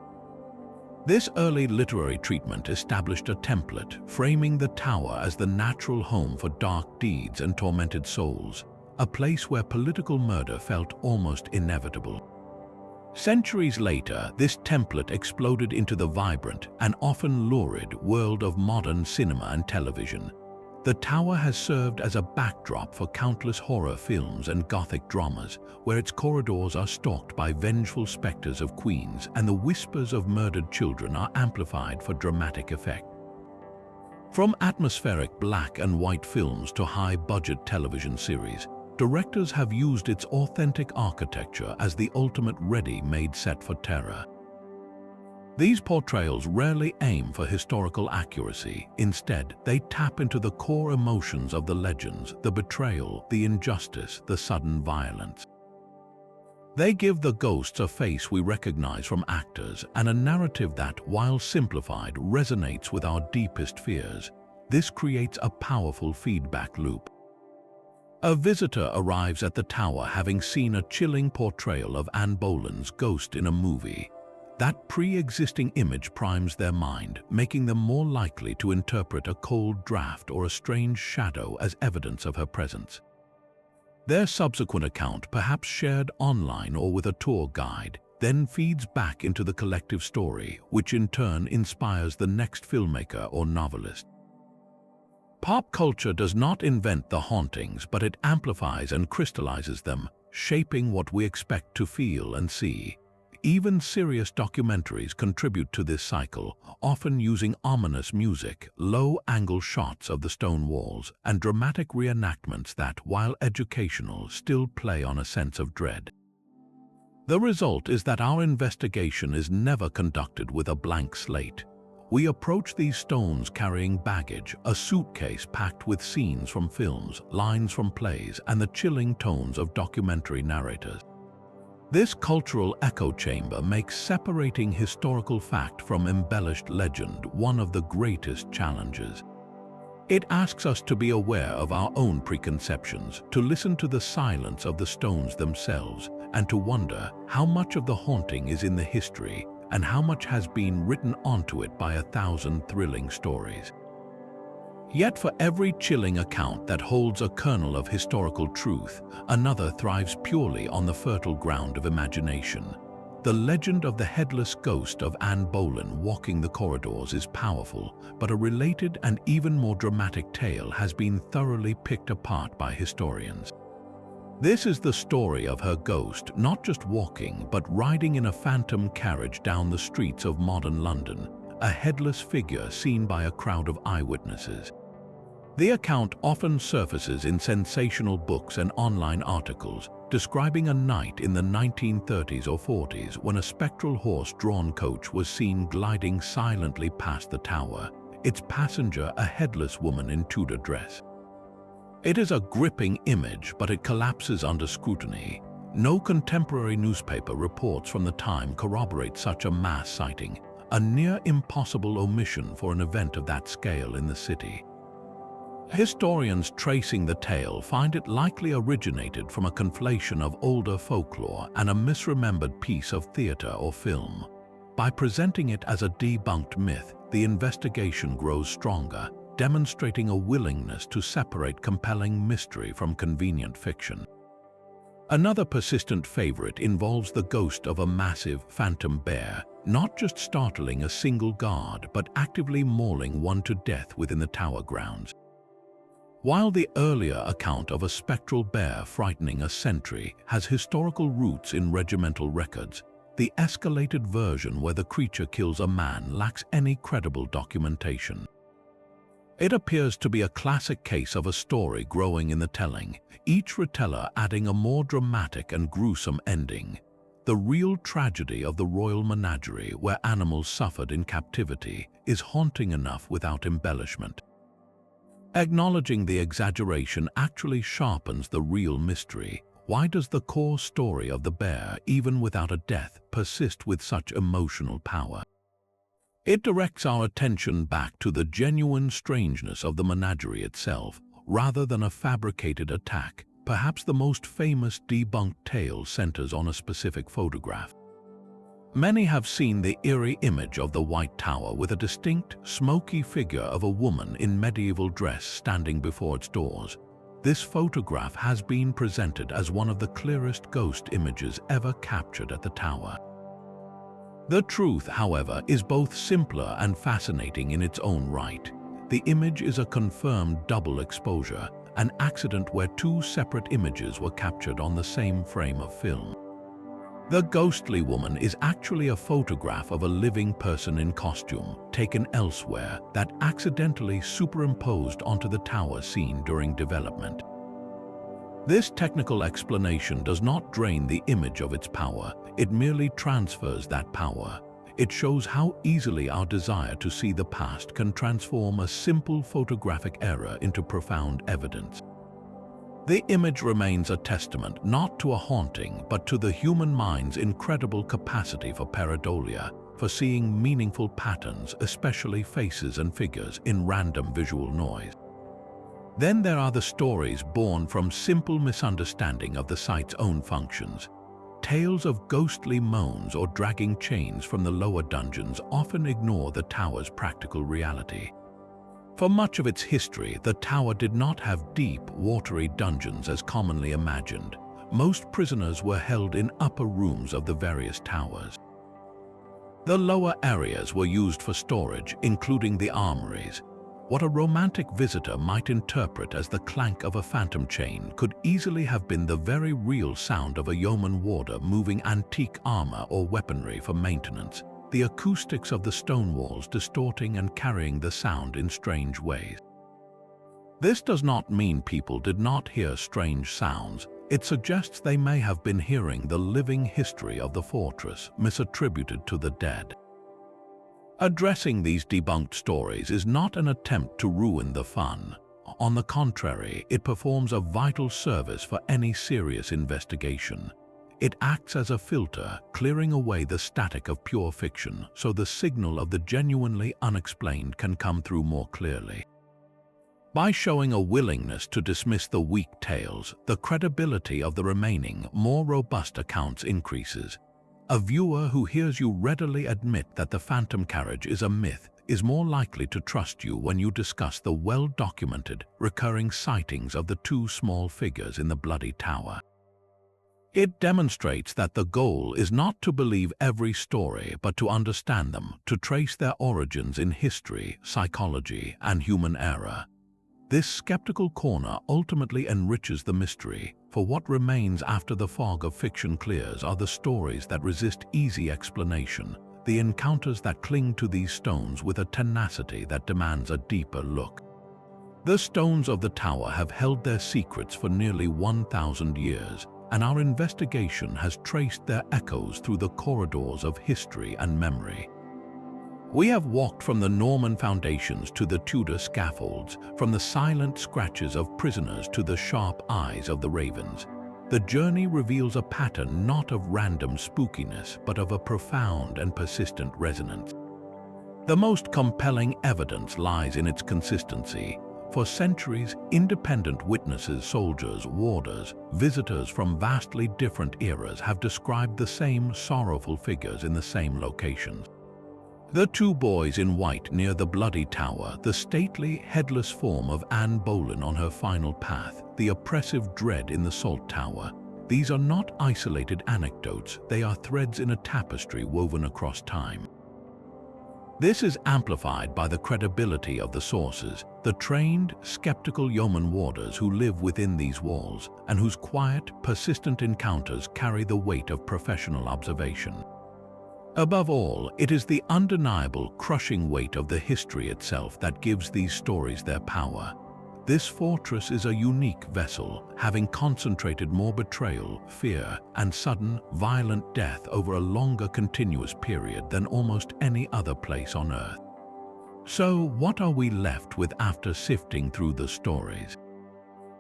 This early literary treatment established a template, framing the tower as the natural home for dark deeds and tormented souls, a place where political murder felt almost inevitable. Centuries later, this template exploded into the vibrant and often lurid world of modern cinema and television. The tower has served as a backdrop for countless horror films and gothic dramas, where its corridors are stalked by vengeful specters of queens and the whispers of murdered children are amplified for dramatic effect. From atmospheric black and white films to high-budget television series, directors have used its authentic architecture as the ultimate ready-made set for terror. These portrayals rarely aim for historical accuracy. Instead, they tap into the core emotions of the legends, the betrayal, the injustice, the sudden violence. They give the ghosts a face we recognize from actors and a narrative that, while simplified, resonates with our deepest fears. This creates a powerful feedback loop. A visitor arrives at the tower having seen a chilling portrayal of Anne Boleyn's ghost in a movie. That pre-existing image primes their mind, making them more likely to interpret a cold draft or a strange shadow as evidence of her presence. Their subsequent account, perhaps shared online or with a tour guide, then feeds back into the collective story, which in turn inspires the next filmmaker or novelist. Pop culture does not invent the hauntings, but it amplifies and crystallizes them, shaping what we expect to feel and see. Even serious documentaries contribute to this cycle, often using ominous music, low-angle shots of the stone walls, and dramatic reenactments that, while educational, still play on a sense of dread. The result is that our investigation is never conducted with a blank slate. We approach these stones carrying baggage, a suitcase packed with scenes from films, lines from plays, and the chilling tones of documentary narrators. This cultural echo chamber makes separating historical fact from embellished legend one of the greatest challenges. It asks us to be aware of our own preconceptions, to listen to the silence of the stones themselves, and to wonder how much of the haunting is in the history and how much has been written onto it by 1,000 thrilling stories. Yet for every chilling account that holds a kernel of historical truth, another thrives purely on the fertile ground of imagination. The legend of the headless ghost of Anne Boleyn walking the corridors is powerful, but a related and even more dramatic tale has been thoroughly picked apart by historians. This is the story of her ghost not just walking but riding in a phantom carriage down the streets of modern London, a headless figure seen by a crowd of eyewitnesses. The account often surfaces in sensational books and online articles, describing a night in the 1930s or 40s when a spectral horse-drawn coach was seen gliding silently past the tower, its passenger a headless woman in Tudor dress. It is a gripping image, but it collapses under scrutiny. No contemporary newspaper reports from the time corroborate such a mass sighting, a near impossible omission for an event of that scale in the city. Historians tracing the tale find it likely originated from a conflation of older folklore and a misremembered piece of theater or film. By presenting it as a debunked myth, the investigation grows stronger, demonstrating a willingness to separate compelling mystery from convenient fiction. Another persistent favorite involves the ghost of a massive phantom bear, not just startling a single guard but actively mauling one to death within the tower grounds. While the earlier account of a spectral bear frightening a sentry has historical roots in regimental records, the escalated version where the creature kills a man lacks any credible documentation. It appears to be a classic case of a story growing in the telling, each reteller adding a more dramatic and gruesome ending. The real tragedy of the royal menagerie, where animals suffered in captivity, is haunting enough without embellishment. Acknowledging the exaggeration actually sharpens the real mystery. Why does the core story of the bear, even without a death, persist with such emotional power? It directs our attention back to the genuine strangeness of the menagerie itself, rather than a fabricated attack. Perhaps the most famous debunked tale centers on a specific photograph. Many have seen the eerie image of the White Tower with a distinct, smoky figure of a woman in medieval dress standing before its doors. This photograph has been presented as one of the clearest ghost images ever captured at the tower. The truth, however, is both simpler and fascinating in its own right. The image is a confirmed double exposure, an accident where two separate images were captured on the same frame of film. The ghostly woman is actually a photograph of a living person in costume, taken elsewhere, that accidentally superimposed onto the tower scene during development. This technical explanation does not drain the image of its power, it merely transfers that power. It shows how easily our desire to see the past can transform a simple photographic error into profound evidence. The image remains a testament not to a haunting, but to the human mind's incredible capacity for pareidolia, for seeing meaningful patterns, especially faces and figures, in random visual noise. Then there are the stories born from simple misunderstanding of the site's own functions. Tales of ghostly moans or dragging chains from the lower dungeons often ignore the tower's practical reality. For much of its history, the tower did not have deep, watery dungeons as commonly imagined. Most prisoners were held in upper rooms of the various towers. The lower areas were used for storage, including the armories. What a romantic visitor might interpret as the clank of a phantom chain could easily have been the very real sound of a yeoman warder moving antique armor or weaponry for maintenance, the acoustics of the stone walls distorting and carrying the sound in strange ways. This does not mean people did not hear strange sounds. It suggests they may have been hearing the living history of the fortress, misattributed to the dead. Addressing these debunked stories is not an attempt to ruin the fun. On the contrary, it performs a vital service for any serious investigation. It acts as a filter, clearing away the static of pure fiction so the signal of the genuinely unexplained can come through more clearly. By showing a willingness to dismiss the weak tales, the credibility of the remaining, more robust accounts increases. A viewer who hears you readily admit that the phantom carriage is a myth is more likely to trust you when you discuss the well-documented, recurring sightings of the two small figures in the Bloody Tower. It demonstrates that the goal is not to believe every story, but to understand them, to trace their origins in history, psychology, and human error. This skeptical corner ultimately enriches the mystery, for what remains after the fog of fiction clears are the stories that resist easy explanation, the encounters that cling to these stones with a tenacity that demands a deeper look. The stones of the tower have held their secrets for nearly 1,000 years, and our investigation has traced their echoes through the corridors of history and memory. We have walked from the Norman foundations to the Tudor scaffolds, from the silent scratches of prisoners to the sharp eyes of the ravens. The journey reveals a pattern not of random spookiness, but of a profound and persistent resonance. The most compelling evidence lies in its consistency. For centuries, independent witnesses, soldiers, warders, visitors from vastly different eras have described the same sorrowful figures in the same locations. The two boys in white near the Bloody Tower, the stately, headless form of Anne Boleyn on her final path, the oppressive dread in the Salt Tower. These are not isolated anecdotes, they are threads in a tapestry woven across time. This is amplified by the credibility of the sources, the trained, skeptical yeoman warders who live within these walls, and whose quiet, persistent encounters carry the weight of professional observation. Above all, it is the undeniable, crushing weight of the history itself that gives these stories their power. This fortress is a unique vessel, having concentrated more betrayal, fear, and sudden, violent death over a longer continuous period than almost any other place on Earth. So, what are we left with after sifting through the stories?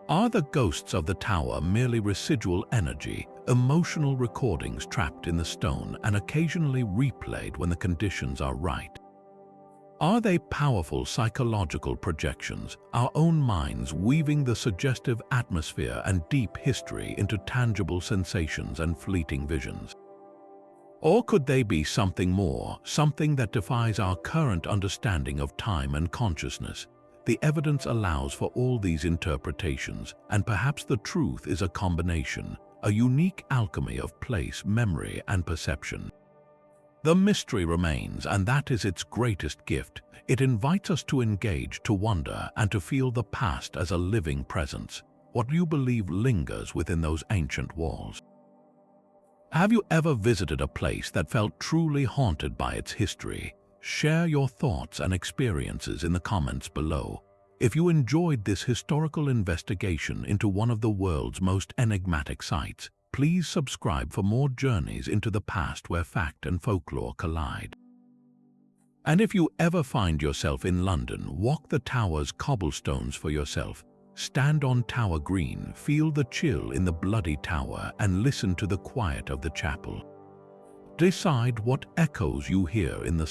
Are the ghosts of the tower merely residual energy, emotional recordings trapped in the stone and occasionally replayed when the conditions are right? Are they powerful psychological projections, our own minds weaving the suggestive atmosphere and deep history into tangible sensations and fleeting visions? Or could they be something more, something that defies our current understanding of time and consciousness? The evidence allows for all these interpretations, and perhaps the truth is a combination, a unique alchemy of place, memory, and perception. The mystery remains, and that is its greatest gift. It invites us to engage, to wonder, and to feel the past as a living presence. What do you believe lingers within those ancient walls? Have you ever visited a place that felt truly haunted by its history? Share your thoughts and experiences in the comments below. If you enjoyed this historical investigation into one of the world's most enigmatic sites, please subscribe for more journeys into the past where fact and folklore collide. And if you ever find yourself in London, walk the tower's cobblestones for yourself. Stand on Tower Green, feel the chill in the Bloody Tower, and listen to the quiet of the chapel. Decide what echoes you hear in the